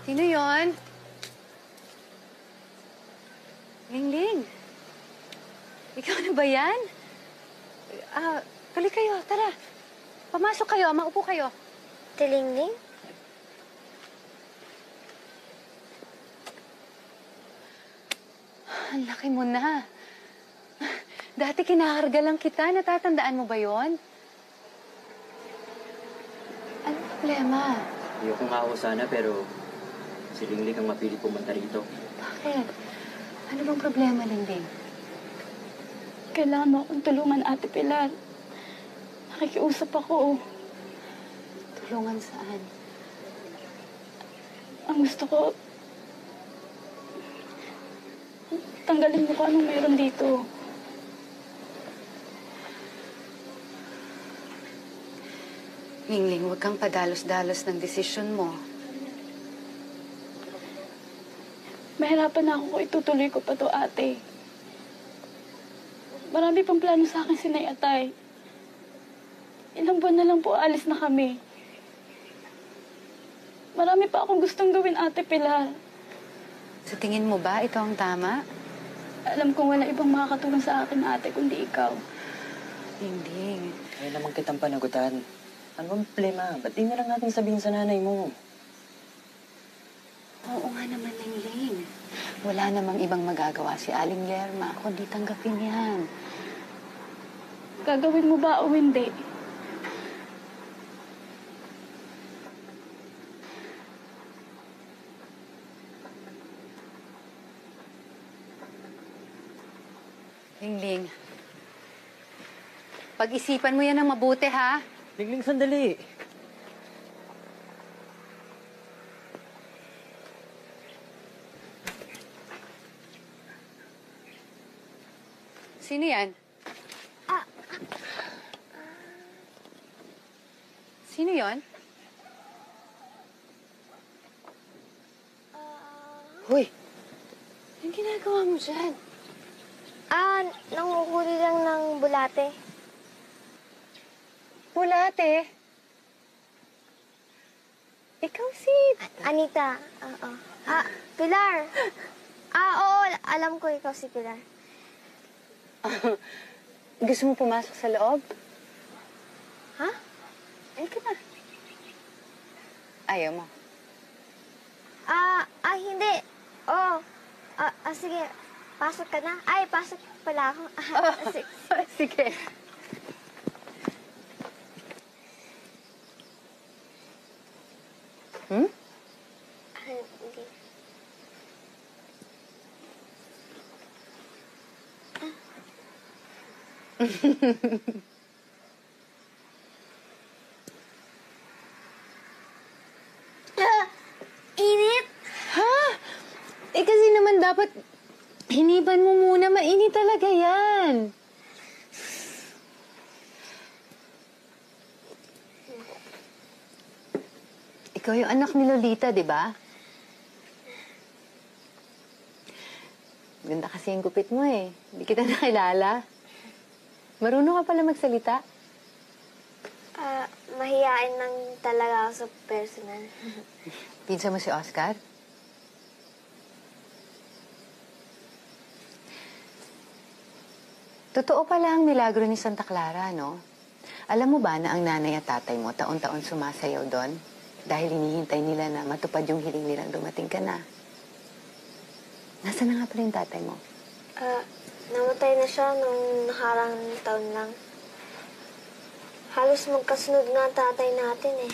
Sino yon? Lingling. Ikaw na ba yan? Tuloy kayo, tara. Pamasok kayo, maupo kayo. Tilingling? Ang laki mo na. Dati kinakarga lang kita, natatandaan mo ba yon? Ano problema? Ayoko nga ako sana pero si Lingling ang mapili pumunta rito. Bakit? Ano bang problema, Lingling? Kailangan mo akong tulungan, Ate Pilar. Nakikiusap ako. Tulungan saan? Ang gusto ko, tanggalin mo kung anong meron dito. Lingling, huwag kang padalos-dalos ng desisyon mo. Mahirapan na ako kung itutuloy ko pa to, ate. Marami pang plano sa akin si Nay Atay. Ilang buwan na lang po alis na kami. Marami pa akong gustong gawin, Ate Pilar. Sa tingin mo ba ito ang tama? Alam kong wala ibang makakatulong sa akin, ate, kundi ikaw. Lingling. Kaya naman kitang panagutan. Ano bang problema? Ba't di na lang natin sabihin sa nanay mo? Oo nga naman, Lingling. Wala namang ibang magagawa si Aling Lerma, kundi tanggapin yan. Gagawin mo ba o hindi? Lingling. Pag-isipan mo yan ng mabuti, ha? Lingling, sandali. Sino yan? Sino yon? Hoy! Anong ginagawa mo dyan? Nanguhuli lang ng bulate. Bulate? Ikaw si... Anita, oo. Pilar. Oo, alam ko ikaw si Pilar. Gusto mo pumasok sa loob? Ha? Ay ka na. Ayaw mo. Hindi. Oo. Sige. Pasok ka na. Ay, pasok pala ako. Sige. Sige. Hmm? Hindi. Init! Ha? Kasi naman dapat hiniban mo muna. Mainit talaga yan. Ikaw yung anak ni Lolita, di ba? Ganda kasi yung gupit mo eh. Hindi kita nakilala. Marunong ka pala magsalita. Mahihain lang talaga ako sa personal. Pinsa mo si Oscar? Totoo pala ang milagro ni Santa Clara, no? Alam mo ba na ang nanay at tatay mo taon-taon sumasayaw doon? Dahil hinihintay nila na matupad yung hiling nilang dumating ka na. Nasaan na nga pala yung tatay mo? Namatay na siya nung nakarang taon lang. Halos magkasunod nga ang tatay natin eh.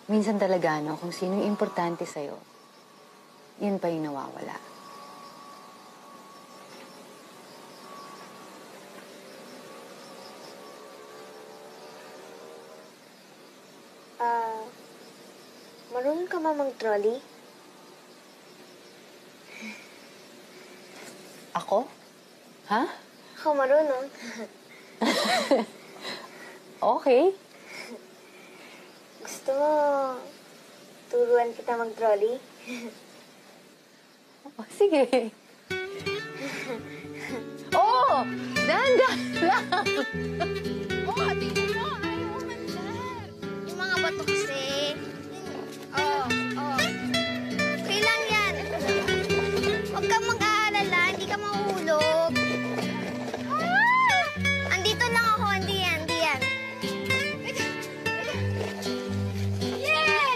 Minsan talaga, no, kung sino yung importante sa'yo, yun pa yung nawawala. Marunong ka ba mag-trolley? Ako? Ha? Ako marunong. Okay. Gusto mo turuan kita mag-trolley? Oh, sige. Oh! Dahan-dahan lang! Oh, tingnan mo! Ayaw umandar! Yung mga bato kasi. Oh. Okay lang yan. Huwag kang mag-aalala, hindi ka mahuhulog. Andito lang ako, hindi yan. Yay!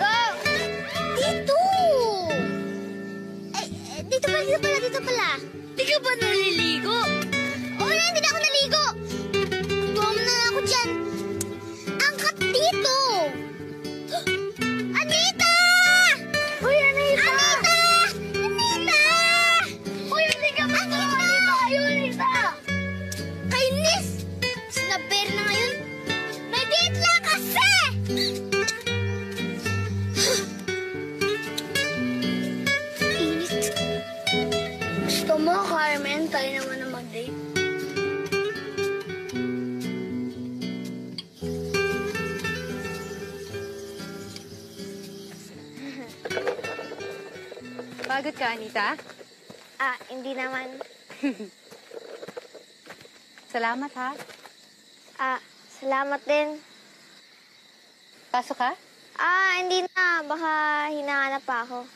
Go! Dito! Dito pala. Di ka ba naliligo? Oo na, hindi na ako naligo. Tuwa mo na ako dyan. Angkat dito! Anita! Uy, Anita! Anita! Uy, hindi ka ba Anita! Anita! Kainis! Sinaber na ngayon. May date lang kasi! Init. Gusto mo, Carmen? Tayo naman na mag-date. Pagod ka, Anita? Hindi naman. Salamat, ha? Salamat din. Pasok ka? Hindi na. Baka hinahanap pa ako.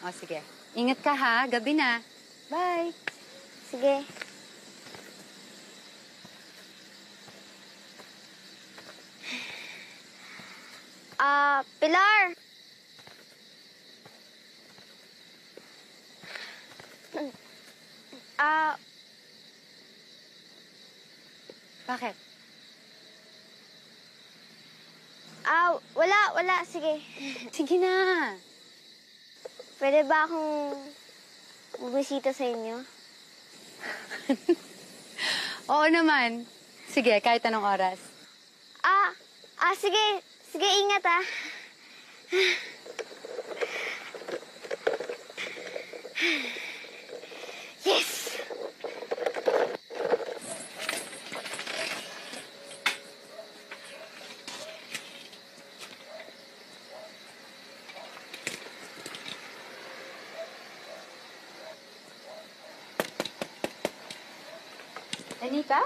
O, sige. Ingat ka, ha? Gabi na. Bye! Sige. Pilar! Bakit? Wala. Sige. Sige na. Pwede ba akong bumisita sa inyo? Oo naman. Sige, kahit anong oras. Sige. Sige, ingat Yes! Anita?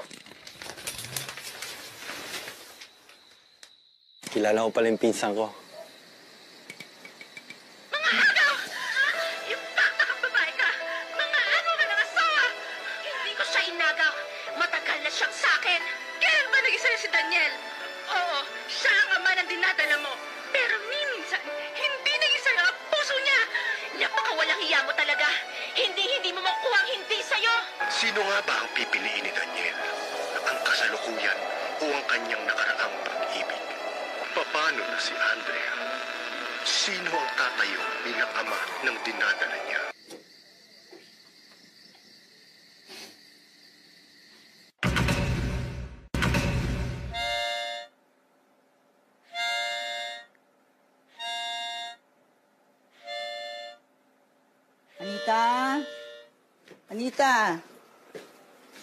Kilala ko pala yung pinsan ko. Yung taktakang babae ka! Mga ano ka ng asawa! Hindi ko siya inagaw. Matagal na siyang sakin. Kailan ba nag-isa na si Daniel? Oo, siya ang ama ng dinadala mo. Pero minsan, hindi nag-isa na ang puso niya. Napakawalang hiya mo talaga. Hindi mo makuha ang hindi sa'yo. Sino nga ba ang pipiliin ni Daniel? Ang kasalukuyan o ang kanyang nakaraang pag-ibig? Paano na si Andrea? Sino ang tatayo bilang ama ng dinadala niya? Anita? Anita!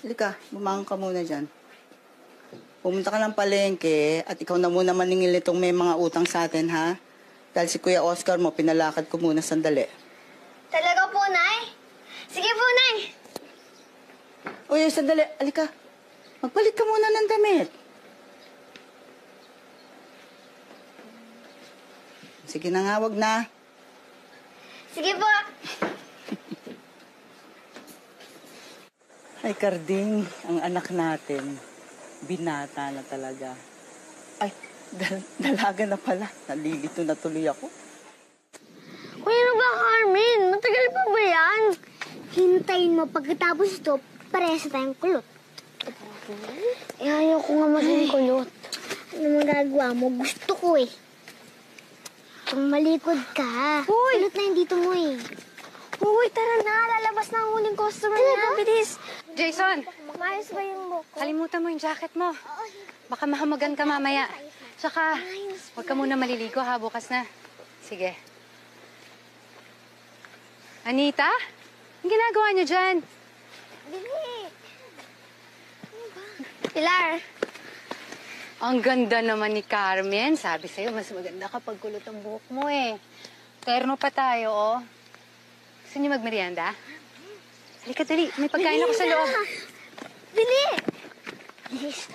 Halika, bumangon ka muna dyan. pumunta ka ng palengke at ikaw na muna maningil itong may mga utang sa atin, ha? Dahil si Kuya Oscar mo, pinalakad ko muna sandali. Talaga po, Nay? Sige po, Nay. Uy, sandali. Alika. Magpalit ka muna ng damit. Sige na nga, wag na. Sige po. Ay, Karding, ang anak natin, binata na talaga. Ay, dalaga na pala. Nalilito na tuloy ako. Kuya, ano ba, Carmen? Matagal pa ba yan? Hintayin mo pagkatapos ito, parehas tayong kulot. Ayaw ko nga maging kulot. Ano magagawa mo? Gusto ko eh. Kung malikod ka, kulot na yung dito mo eh. Uy, tara na. Lalabas na ang huling customer na. Bilis. Jason, Maayos ba yung buhok ko? kalimutan mo yung jacket mo. Baka mahamagan ka mamaya. Tsaka, huwag ka muna maliligo ha, bukas na. Sige. Anita? Ang ginagawa niyo dyan? Bili. Pilar. Ang ganda naman ni Carmen. Sabi sa'yo, mas maganda kapag kulot ang buhok mo eh. Terno pa tayo, oh. Gusto niyo magmerienda? Halika, dali. May pagkain ako sa loob. Bili! Bilis.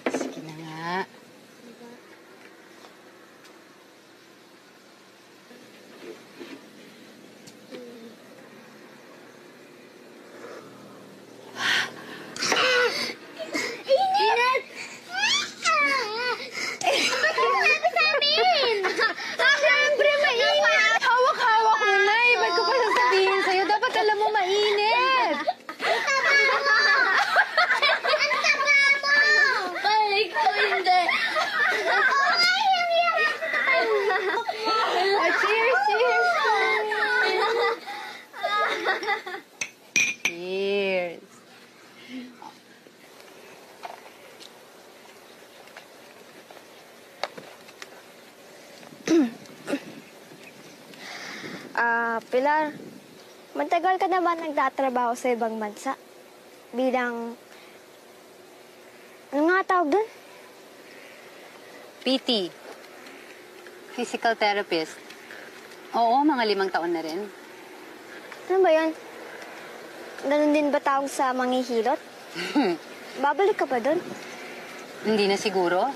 Sige na nga. Init! Ba't yung sabi sa amin? Siyempre, mainit! Hawak-hawak mo na eh. Ba't ko pa sasabihin sa'yo? Dapat alam mo mainit. Ang taba mo! Balik ko, hindi. Okay, Cheers, cheers. Cheers. Pilar, matagal ka na ba nagtatrabaho sa ibang bansa? Bilang, ano nga tawag doon? PT. Physical therapist. Oo, mga 5 taon na rin. Ano ba yun? Ganun din ba tawag sa manghihilot? Babalik ka pa doon? Hindi na siguro.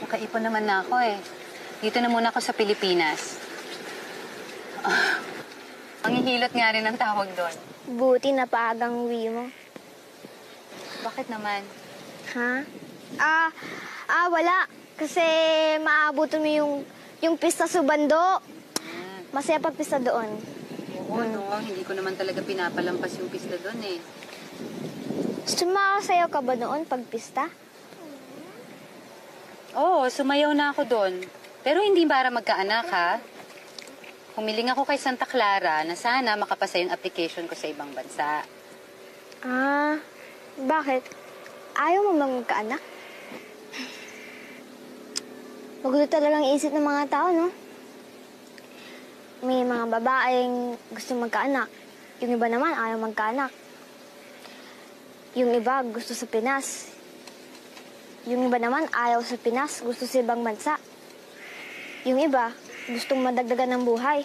Nakaipon naman na ako eh. Dito na muna ako sa Pilipinas. Manghihilot nga rin ang tawag doon. Buti na paagang uwi mo. Bakit naman? Ha? Wala. Kasi maabutan mo yung pista sa bando. Masaya pag pista doon. Oo, no. Hindi ko naman talaga pinapalampas yung pista doon eh. Sumasayaw ka ba doon pag pista? Oo, sumayaw na ako doon. Pero hindi para magkaanak, ha? Humiling ako kay Santa Clara na sana makapasa yung application ko sa ibang bansa. Bakit? Ayaw mo bang magkaanak? Magulo talagang isip ng mga tao, no? May mga babaeng gusto magkaanak. Yung iba naman ayaw magkaanak. Yung iba gusto sa Pinas. Yung iba naman ayaw sa Pinas, gusto sa ibang bansa. Yung iba gustong madagdagan ng buhay.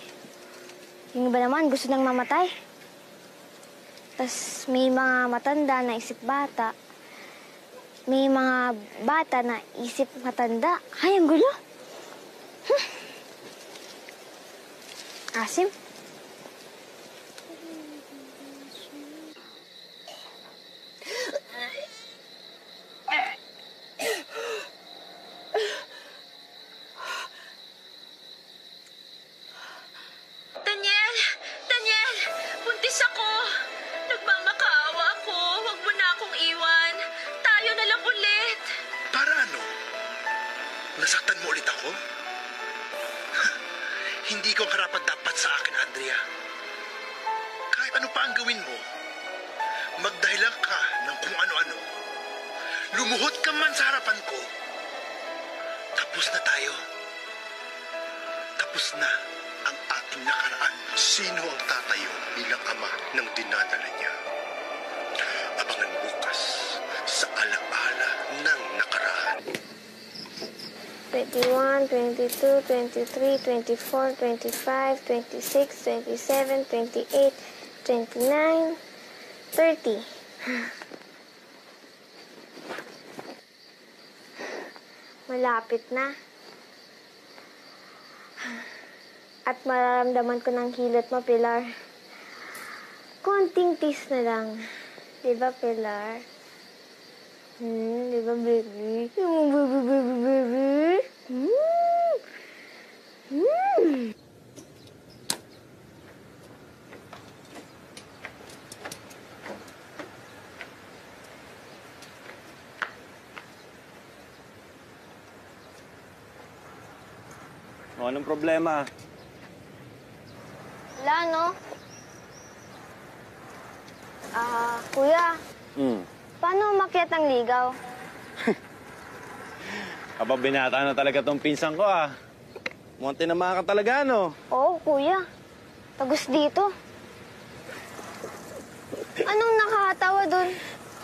Yung iba naman gusto nang mamatay. Tas may mga matanda na isip bata. May mga bata na isip matanda. Ay, ang gulo. Asim? Daniel! Daniel! Buntis ako! Nagmamakaawa ako. Huwag mo na akong iwan. Tayo na lang ulit. Para ano? Nasaktan mo ulit ako? Hindi ko karapat-dapat sa akin, Andrea. Kahit ano pa ang gawin mo, magdahilan ka ng kung ano-ano lumuhod ka man sa harapan ko, tapos na tayo. Tapos na ang ating nakaraan. Sino ang tatayo bilang ama ng dinadala niya? Abangan bukas sa alaala ng nakaraan. 21, 22, 23, 24, 25, 26, 27, 28, 29, 30. Malapit na. At mararamdaman ko ng hilot mo, Pilar. Konting tis na lang. Di ba, Pilar? Di ba, baby? Baby. O, anong problema? Wala, no? Kuya, paano umakyat ang ligaw? Kapag binata na talaga tong pinsan ko, ah. Mukhang tinamaan ka talaga, no? Oo, kuya. Tagus dito. Anong nakakatawa dun?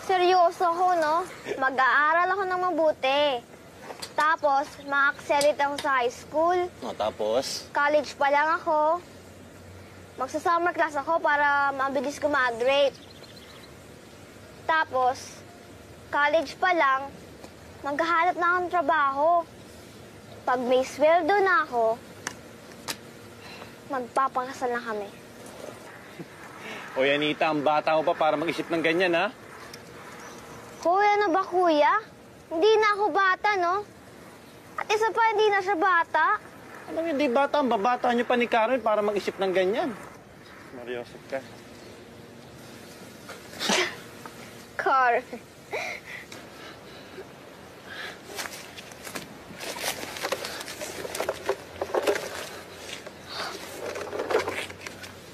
Seryoso ako, no? Mag-aaral ako ng mabuti. Tapos, ma-accelerate ako sa high school. O, tapos? College pa lang ako. Magsa-summer class ako para mabilis graduate. Tapos, college pa lang, maghahanap na ako ng trabaho. Pag may sweldo na ako, magpapakasal na kami. O, Anita, ang bata mo pa para mag-isip ng ganyan, ha? Kuya na ba, kuya? Hindi na ako bata, no? At isa pa, hindi na siya bata. Alam, hindi bata. Ang babata niyo pa ni Karen para mag-isip ng ganyan. Mariosip ka. Car.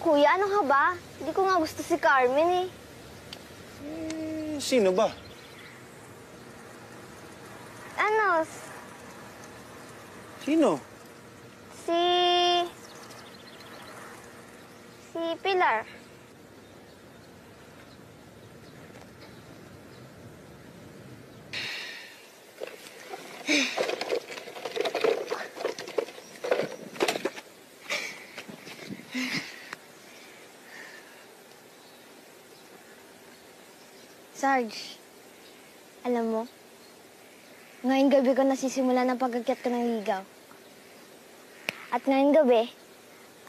Kuya, ano ka ba? Hindi ko nga gusto si Carmen, eh. Sino ba? Ano? Sino? Si Pilar. Sarge, alam mo, ngayong gabi ko nasisimula ng pag-akyat ko ng ligaw. At ngayong gabi,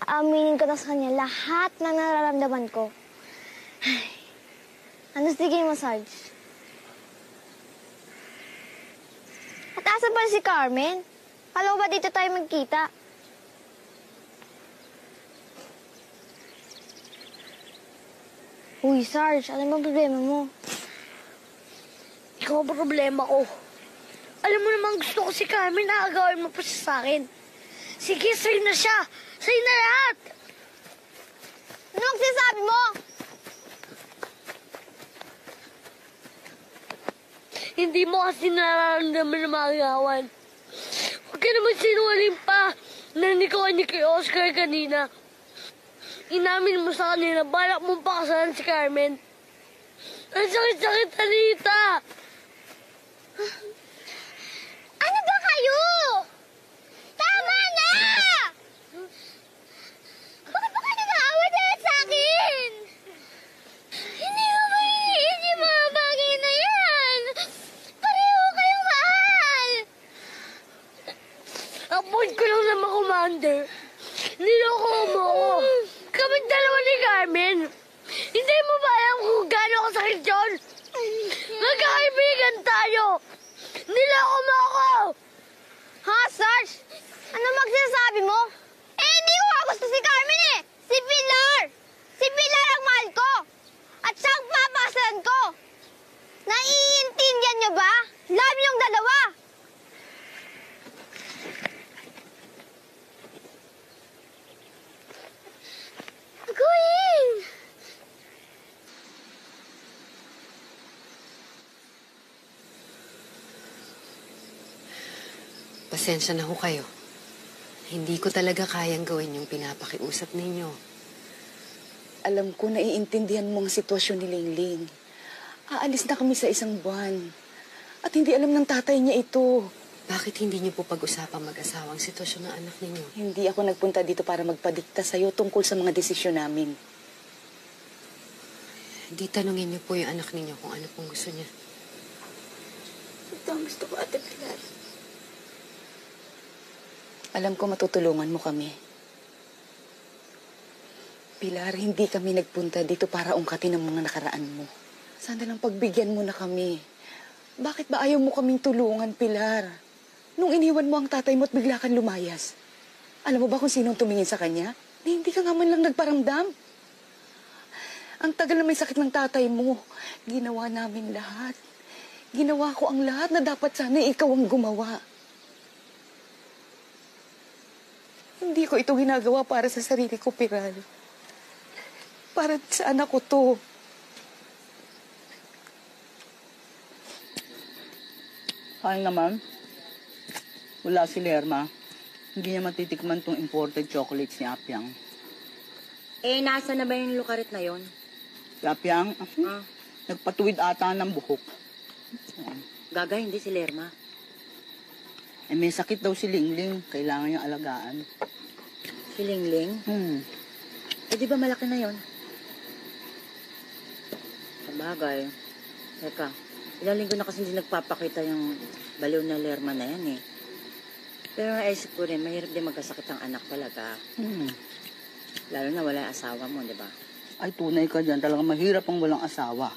aaminin ko na sa kanya lahat ng nararamdaman ko. Ano sa tingin mo, Sarge? At asa pa si Carmen? Kala ko ba dito tayo magkita? Uy, Sarge, alam mo ang problema mo? Ikaw ang problema ko. Alam mo naman gusto ko si Carmen, naagawin mo pa siya sa akin. Sige, sa'yo na siya. Sa'yo na lahat. Ano ang sinasabi mo? Hindi mo kasi nararamdaman na maagawan. Huwag ka naman sinungaling pa. Narinig ko ni kay Oscar kanina. Inamin mo sa kanila, balak mong pakasalan si Carmen. Ang sakit-sakit, Anita! Ano ba kayo? Tama na! Bakit ba kayo nag-aaway dahil sa akin? Hindi mo maiiin yung mga bagay na yan. Pareho kayong mahal. Ang point ko lang naman, Commander. Niloko mo ako. Kami dalawa ni Carmen. Hindi mo ba alam kung gaano kasakit yun? Magkakaibigan tayo. Niloko mo ako. Ha, Sarge? Ano magsasabi mo? Eh, hindi ko nga gusto si Carmen eh. Si Pilar. Si Pilar ang mahal ko. At siya ang papakasalan ko. Naiintindihan niyo ba? Love yung dalawa. Going! Pasensya na ho kayo. Hindi ko talaga kayang gawin yung pinapakiusap ninyo. Alam ko, naiintindihan mo ang sitwasyon ni Lingling. Aalis na kami sa 1 buwan. At hindi alam ng tatay niya ito. Bakit hindi niyo po pag-usapang mag-asawa ang sitwasyon ng anak ninyo? Hindi ako nagpunta dito para magpadikta sa'yo tungkol sa mga desisyon namin. Di tanungin niyo po yung anak ninyo kung ano pong gusto niya. Ito ang gusto ko, Ate Pilar. Alam ko matutulungan mo kami. Pilar, hindi kami nagpunta dito para ungkatin ang mga nakaraan mo. Sana lang pagbigyan mo na kami. Bakit ba ayaw mo kaming tulungan, Pilar? Nung iniwan mo ang tatay mo at bigla kang lumayas. Alam mo ba kung sinong tumingin sa kanya? Hindi ka nga man lang nagparamdam. Ang tagal na may sakit ng tatay mo. Ginawa namin lahat. Ginawa ko ang lahat na dapat sana ikaw ang gumawa. Hindi ko ito ginagawa para sa sarili ko, Pilar. Para sa anak ko to. Kaya naman, wala si Lerma. Hindi niya matitikman tong imported chocolates ni Apyang. Eh, nasa na ba yung lukarit na yon? Si Apyang, nagpatuwid ata ng buhok. Gaga, hindi si Lerma. Eh, may sakit daw si Lingling. Kailangan niyang alagaan. Si Lingling? Eh, di ba malaki na yon? Sabagay. Teka, ilang linggo na kasi hindi nagpapakita yung baliw na Lerma na yan eh. Pero naisip ko rin, mahirap din magkasakit ang anak talaga. Lalo na wala yung asawa mo, di ba? Ay, tunay ka dyan. Talagang mahirap ang walang asawa.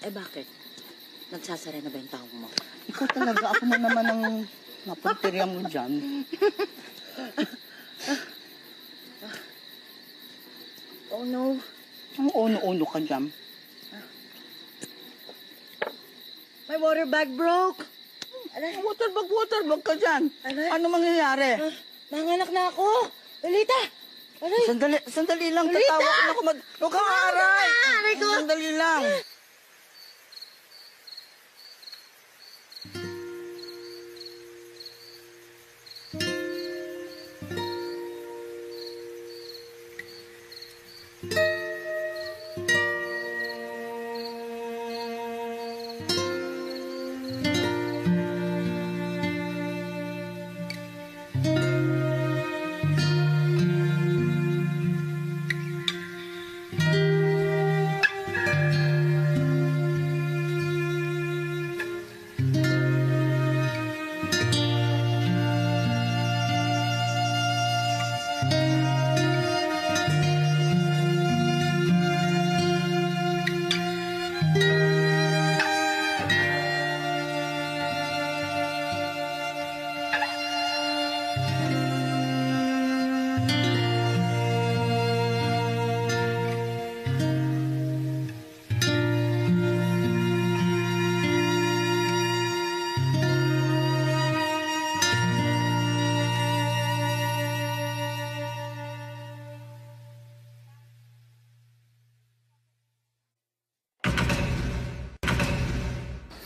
Eh, bakit? Nagsasara na ba yung taong mo? Ikaw talaga. Ako na naman ang napuntirya mo dyan. Oh, no. Ang ono-ono ka dyan. My water bag broke. Waterbag ka dyan. Ano mangyayari? Nanganak na ako. Lolita! Aray! Sandali lang. Lolita! Tatawag ako Huwag kang aray! Aray ko! Sandali lang.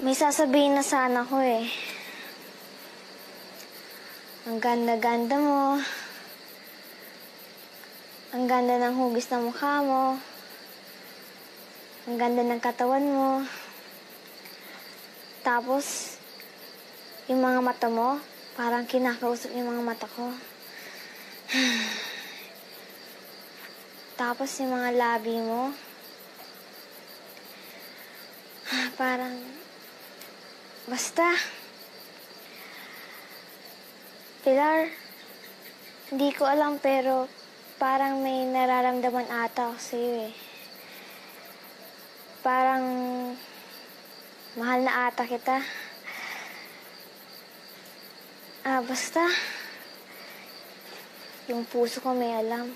May sasabihin na sana ko eh. Ang ganda-ganda mo. Ang ganda ng hugis ng mukha mo. Ang ganda ng katawan mo. Tapos, yung mga mata mo, parang kinakausap yung mga mata ko. Tapos, yung mga labi mo, parang, basta. Pilar, hindi ko alam pero parang may nararamdaman ata ako sa'yo eh. Parang mahal na ata kita. Basta. Yung puso ko may alam.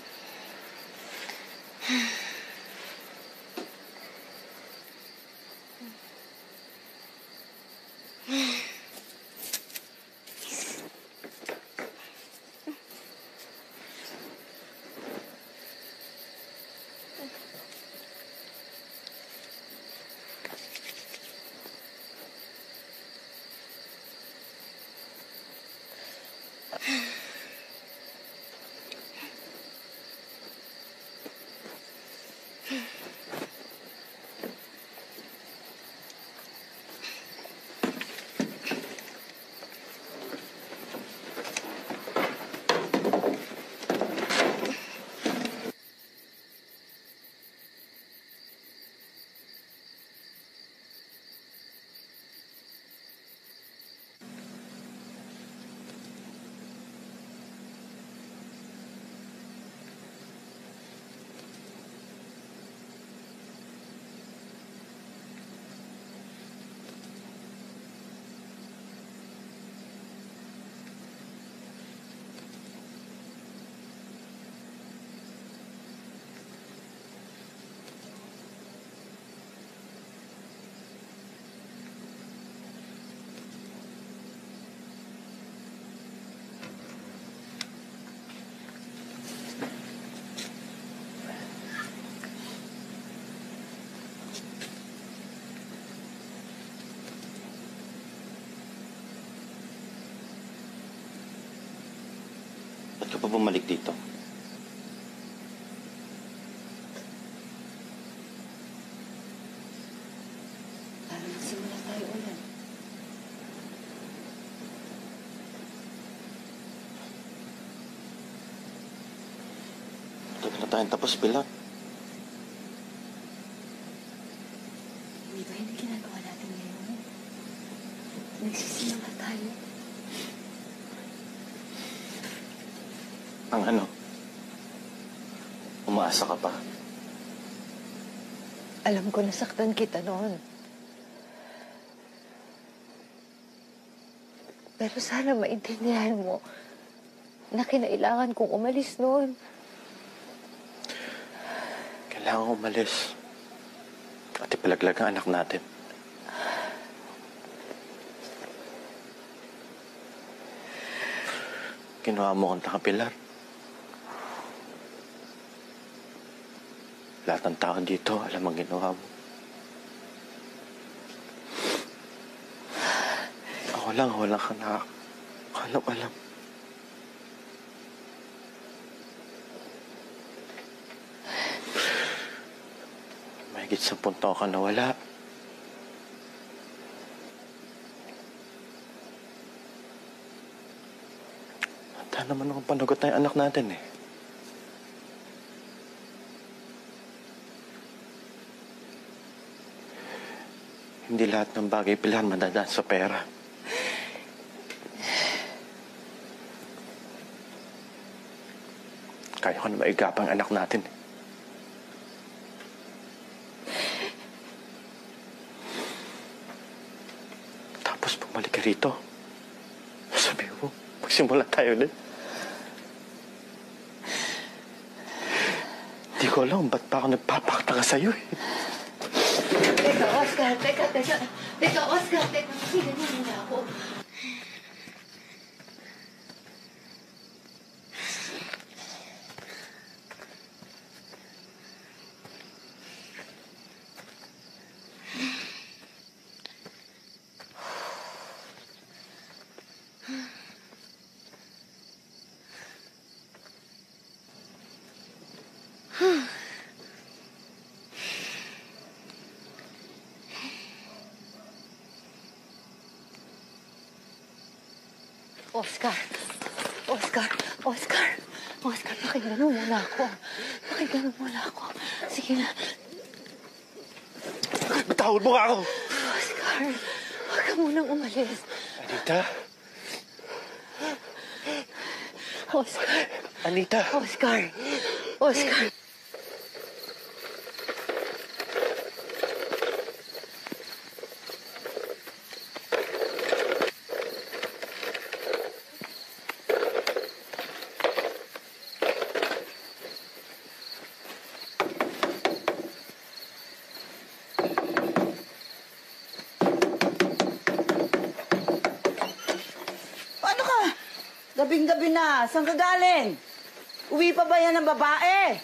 Ba't ka pa bumalik dito? Para magsimula tayo ulit. Tagal na tayong tapos, Pilar. Hindi ba hindi ginagawa natin ngayon? Nagsisimula tayo. Ang ano? Umaasa ka pa. Alam ko nasaktan kita noon. Pero sana maintindihan mo na kinailangan kong umalis noon. Kailangan umalis. At ipalaglag ang anak natin. Ginawa mo kang tanga, Pilar. Lahat ng tao dito, alam ang ginawa mo. Wala ka na. Alam. Mahigit 10 taon ka nawala. Handa naman akong panagot na yung anak natin eh. Hindi lahat ng bagay, Pilar, madadaan sa pera. Kaya ko na maigapang anak natin. Tapos bumalik ka rito. Sabi mo, magsimula tayo ulit. Hindi ko alam ba't pa ako nagpapakta ka sa'yo eh. Teka, Oscar. Teka, Oscar. Pakinggan mo muna ako. Oscar, pakinggan mo muna ako. Sige na. Bitawad mo nga ako! Oscar, huwag ka munang umalis. Anita? Oscar. Anita? Oscar. Gabing-gabi na. Saan ka galing? Uwi pa ba yan ng babae?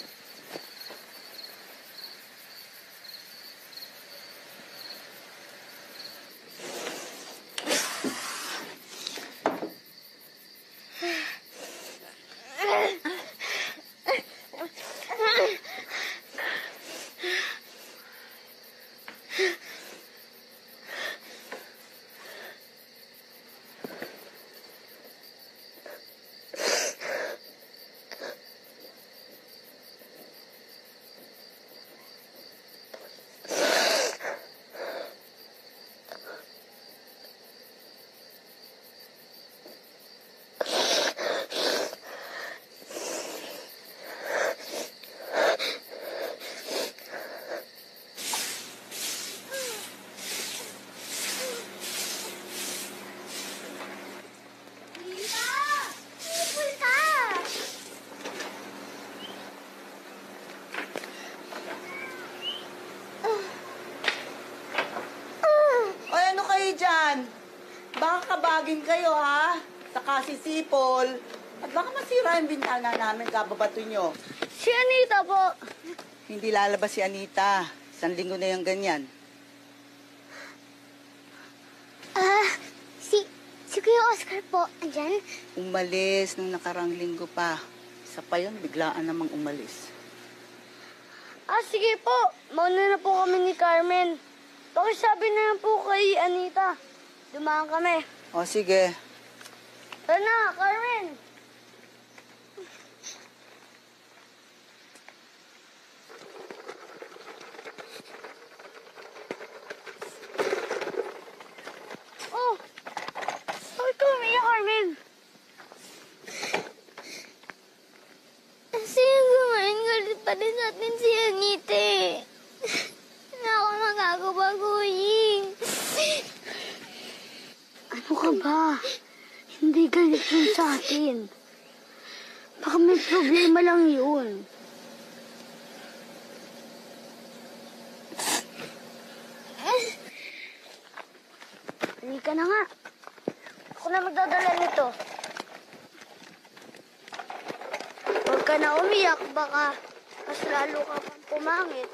Baka kabagin kayo, ha? Saka si Sipol. At baka masira yung bintana namin kababato nyo. Si Anita po. Hindi lalabas si Anita. 1 linggo na yung ganyan. Si Kuya Oscar po, andyan? Umalis nung nakarang linggo pa. Isa pa yun, biglaan namang umalis. Sige po. Mauna na po kami ni Carmen. Pakisabi na lang po kay Anita. Dumaan kami. O, sige. Tara na, Carmen. Oh! Bakit ka umiyak, Carmen? Kasi hanggang ngayon, galit pa rin natin si Anita eh. Wala akong magagawa, Guying. Ano ka ba? Hindi galit yun sa atin. Baka may problema lang yun. Halika na nga. Ako na magdadala nito. Huwag ka na umiyak, baka mas lalo ka pang pumangit.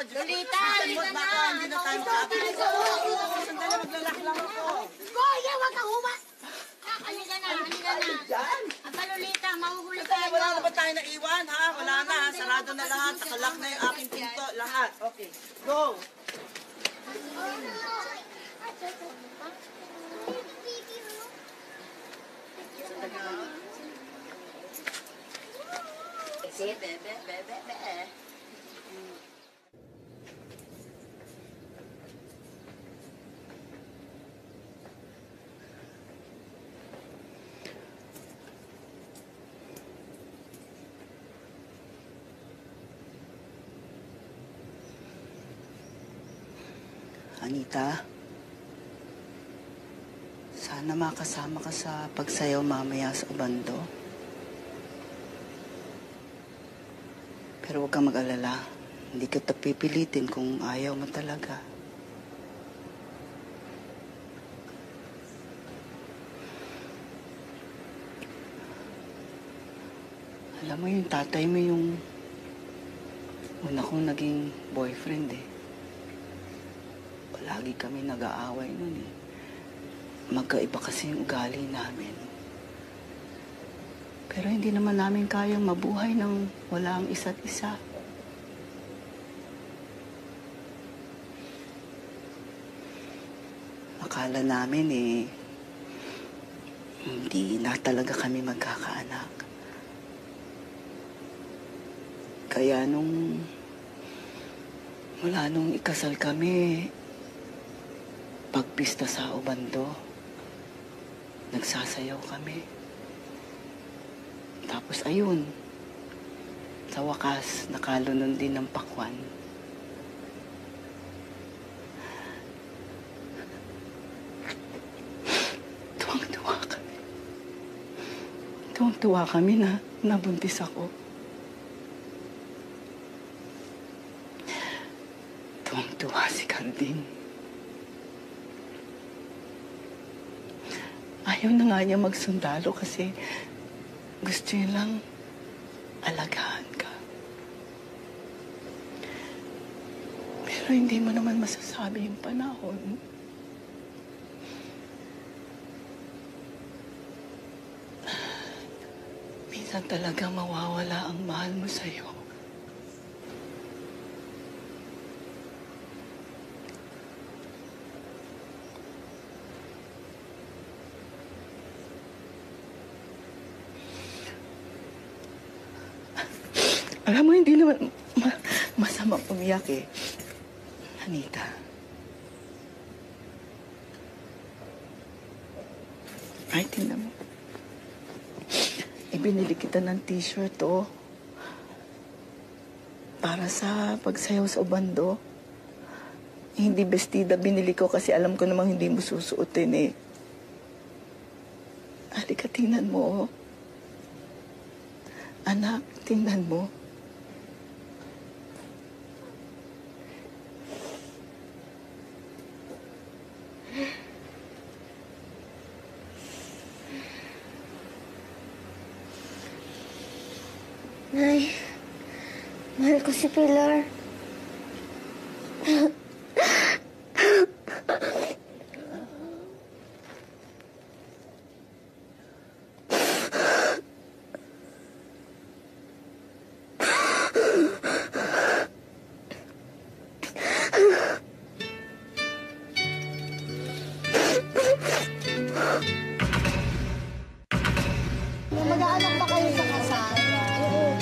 Lolita, halika na! Hindi na tayo makapit. Sandali, maglalaklang ako. Goya, wag kang humas! Halika na, halika na. Aba, Lolita, mahuhuli tayo. Wala na ba tayo naiwan, ha? Wala na, ha? Sarado na lahat. Nakalak na yung aking pinto. Lahat. Okay. Go! Bebe. Anita, sana makasama ka sa pagsayaw mamaya sa Ubando. Pero huwag kang mag-alala. Hindi kita pipilitin kung ayaw mo talaga. Alam mo yung tatay mo yung una kong naging boyfriend eh. Palagi kami nag-aaway nun eh. Magkaiba kasi yung ugali namin. Pero hindi naman namin kayang mabuhay ng wala ang isa't isa. Akala namin eh, hindi na talaga kami magkakaanak. Kaya mula nung ikasal kami, pagpista sa Ubando, nagsasayaw kami. Tapos ayun, sa wakas, nakalunon din ng pakwan. Tuwang-tuwa kami na nabuntis ako. Tuwang-tuwa si Carding. Ayaw na nga niya magsundalo kasi gusto niya lang alagaan ka. Pero hindi mo naman masasabi yung panahon. minsan talaga mawawala ang mahal mo sa'yo. Alam mo, hindi naman masama umiyak eh. Anita. Ay, tingnan mo. Ibinili kita ng t-shirt, oh. Para sa pagsayaw sa ubando. Hindi bestida binili ko kasi alam ko namang hindi mo susuotin eh. Halika, tingnan mo, oh. Anak, tingnan mo. Nay, mahal ko si Pilar. Mag-aanak ba kayo sa kasal? Oo.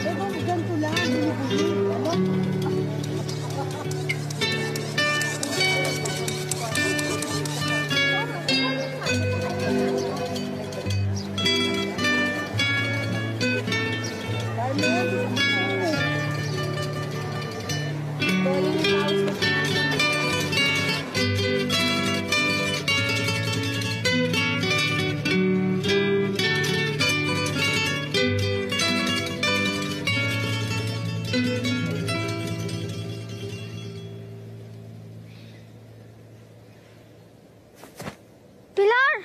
Pero ganito lang, binibili. Pilar!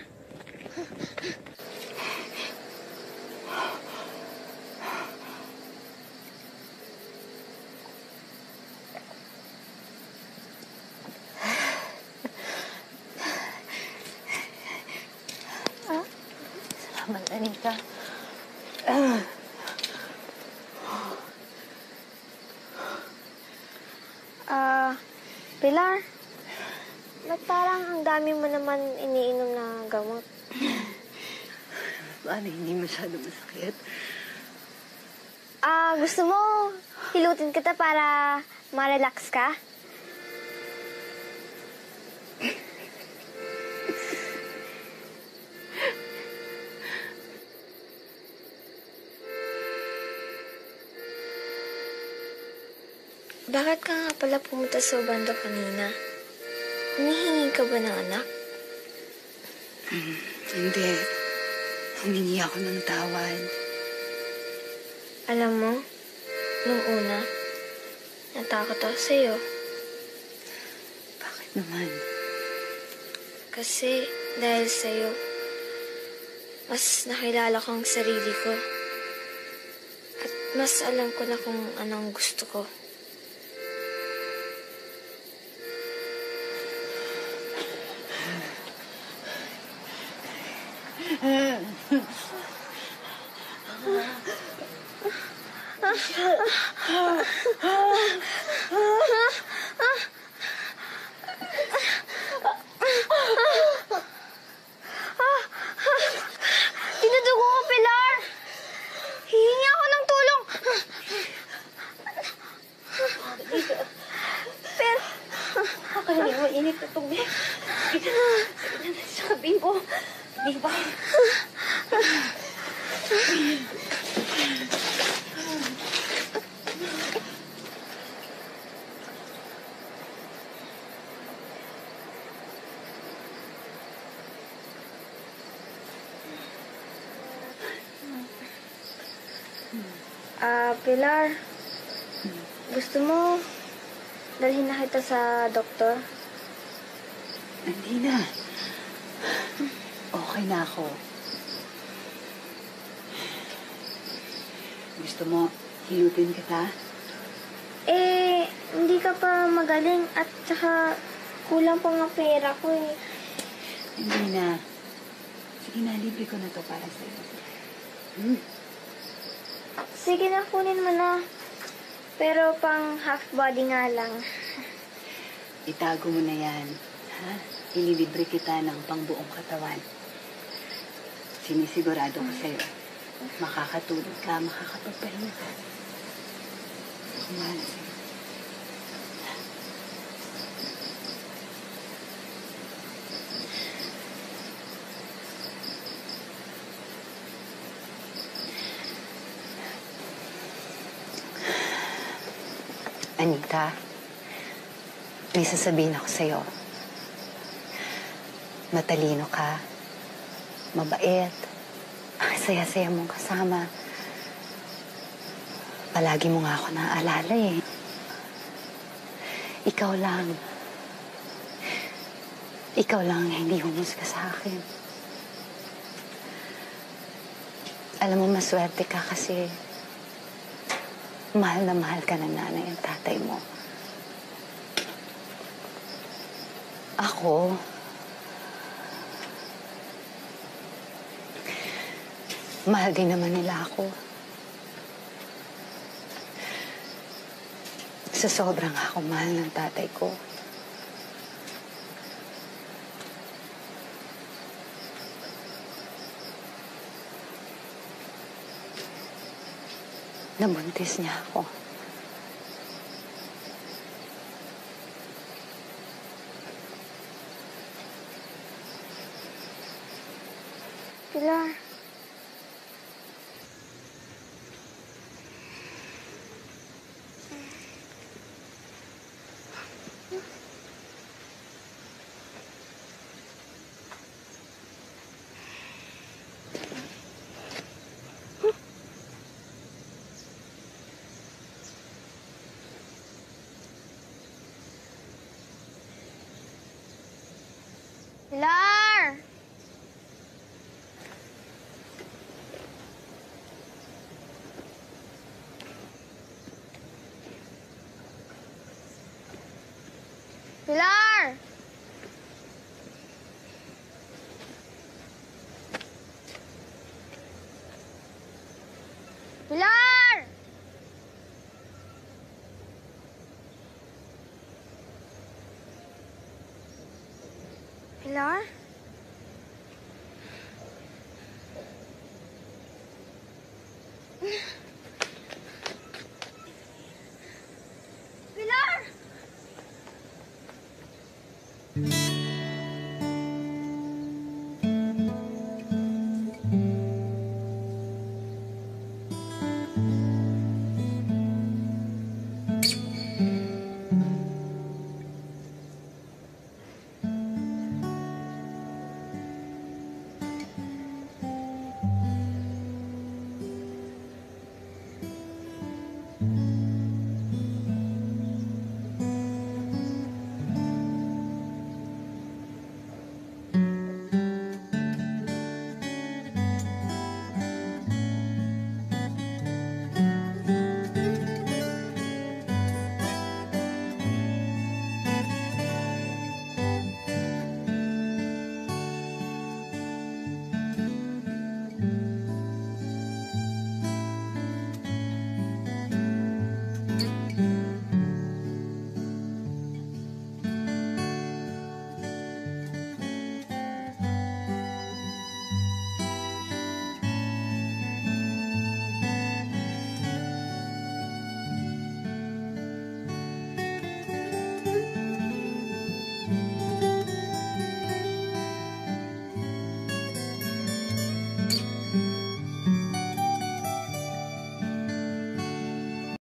Salamat, Anita. Pilar, ba't parang ang dami mo naman iniinom na gamot? Paano hindi masyado masakit? Gusto mo hilutin kita para ma-relax ka? Bakit ka nga pala pumunta sa bando kanina? Humihingi ka ba ng anak? Hindi. Humingi ako ng tawad. Alam mo, nung una, natakot ako sa'yo. Bakit naman? Kasi dahil sa'yo, mas nakilala ko ang sarili ko. At mas alam ko na kung anong gusto ko. Dinudugo ko, Pilar! Hihingi ako ng tulong! Pero... Akala mo, init na tubig. Sabihin ko, di ba? Pilar, gusto mo dalhin na kita sa doktor? Hindi na. Okay na ako. Gusto mo hilutin kita? Hindi ka pa magaling at saka kulang pa nga pera ko eh. Hindi na. Sige na, libre ko na to para sa'yo. Sige na, kunin mo na. Pero pang half body nga lang. Itago mo na yan. Ha? Ililibre kita ng pangbuong katawan. Sinisigurado ko sa'yo. Makakatulog ka, makakapagpahinga ka. Mahal sa'yo. Anita, may sasabihin ako sa'yo. Matalino ka, mabait, ang saya-saya mong kasama. Palagi mo nga ako naaalala eh. Ikaw lang. Ikaw lang ang hindi humusga sa akin. Alam mo, maswerte ka kasi mahal na mahal ka ng nanay at tatay mo. Ako, mahal din naman nila ako. Sa sobrang ako mahal ng tatay ko. Nabuntis niya ako. Pilar. Pilar! Pilar! Pilar! Pilar?